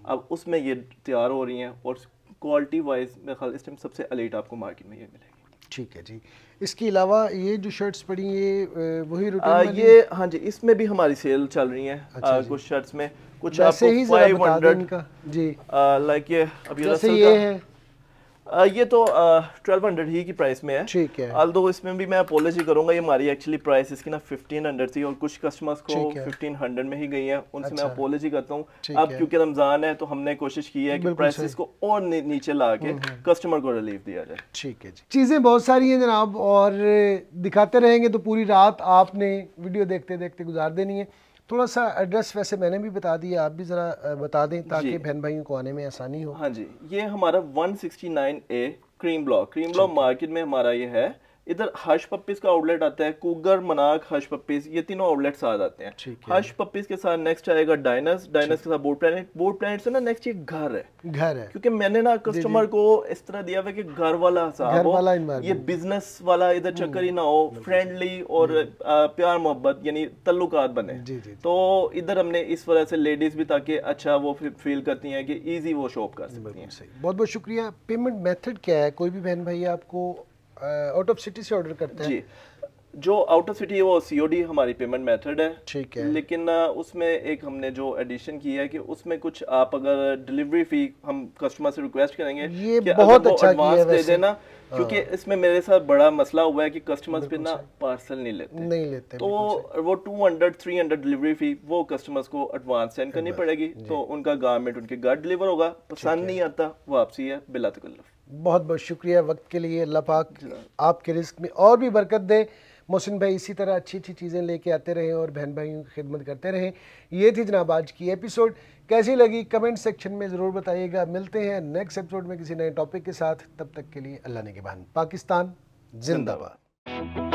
अब उसमें ये तैयार हो रही है और क्वालिटी वाइज मेरे ख्याल इस टाइम सबसे एलीट आपको मार्केट में ये मिलेगी। ठीक है जी। इसके अलावा ये जो शर्ट्स पड़ी ये वही रूटीन ये हाँ जी, इसमें भी हमारी सेल चल रही है। अच्छा कुछ शर्ट्स में कुछ आपको 500 जी, लाइक ये अभी जैसे ये है ये तो 1200 ही की प्राइस में है। ठीक है। ऑल्दो इसमें भी मैं अपोलॉजी करूंगा, ये हमारी एक्चुअली प्राइस इसकी ना 1500 थी और कुछ कस्टमर्स को 1500 में ही गई है, उनसे मैं अपोलॉजी करता हूँ। अब क्योंकि रमजान है तो हमने कोशिश की है कि प्राइसेस को और नीचे ला के कस्टमर को रिलीफ दिया जाए। ठीक है जी। चीज़ें बहुत सारी हैं जनाब और दिखाते रहेंगे तो पूरी रात आपने वीडियो देखते देखते गुजार देनी है। थोड़ा सा एड्रेस वैसे मैंने भी बता दिया, आप भी ज़रा बता दें ताकि बहन भाइयों को आने में आसानी हो। हाँ जी, ये हमारा 169A क्रीम ब्लॉक मार्केट में हमारा ये है। इधर हर्ष पप्पीज का आउटलेट आता है, कुगर, मनाक, हर्ष पप्पीज, ये तीनों आउटलेट्स आ जाते हैं। हर्ष पप्पीज के साथ नेक्स्ट आएगा डायनस के साथ बोट प्लैनेट से ना नेक्स्ट ये घर है क्योंकि मैंने ना कस्टमर को इस तरह दिया हुआ कि घर वाला हिसाब, ये बिजनेस वाला इधर चक्कर ही ना हो, फ्रेंडली और प्यार मोहब्बत यानी तल्लुकात बने। तो इधर हमने इस वजह से लेडीज भी ताकि अच्छा वो फील करती हैं कि इजी वो शॉप कर सकती हैं। बहुत बहुत शुक्रिया। पेमेंट मेथड क्या है? कोई भी बहन भाई आपको आउट ऑफ सिटी से ऑर्डर करते हैं? जी, जो आउट ऑफ सिटी है वो COD हमारी पेमेंट मेथड है। ठीक है। लेकिन उसमें एक हमने जो एडिशन की है कि उसमें कुछ आप अगर डिलीवरी फी हम कस्टमर से रिक्वेस्ट करेंगे ये कि बहुत अच्छा एडवांस दे देना, क्योंकि इसमें मेरे साथ बड़ा मसला हुआ है कि कस्टमर्स फिर ना पार्सल नहीं लेते तो वो 200-300 डिलीवरी फी वो कस्टमर्स को एडवांस सेंड करनी पड़ेगी, तो उनका गारमेंट उनके घर डिलीवर होगा, पसंद नहीं आता वापसी है बिला तकल्लुफ। बहुत बहुत शुक्रिया वक्त के लिए। अल्लाह पाक आपके रिस्क में और भी बरकत दे। मोहसिन भाई इसी तरह अच्छी अच्छी चीज़ें लेके आते रहें और बहन भाइयों की खिदमत करते रहें। ये थी जनाब आज की एपिसोड, कैसी लगी कमेंट सेक्शन में ज़रूर बताइएगा। मिलते हैं नेक्स्ट एपिसोड में किसी नए टॉपिक के साथ, तब तक के लिए अल्लाह ने के बहान। पाकिस्तान जिंदाबाद।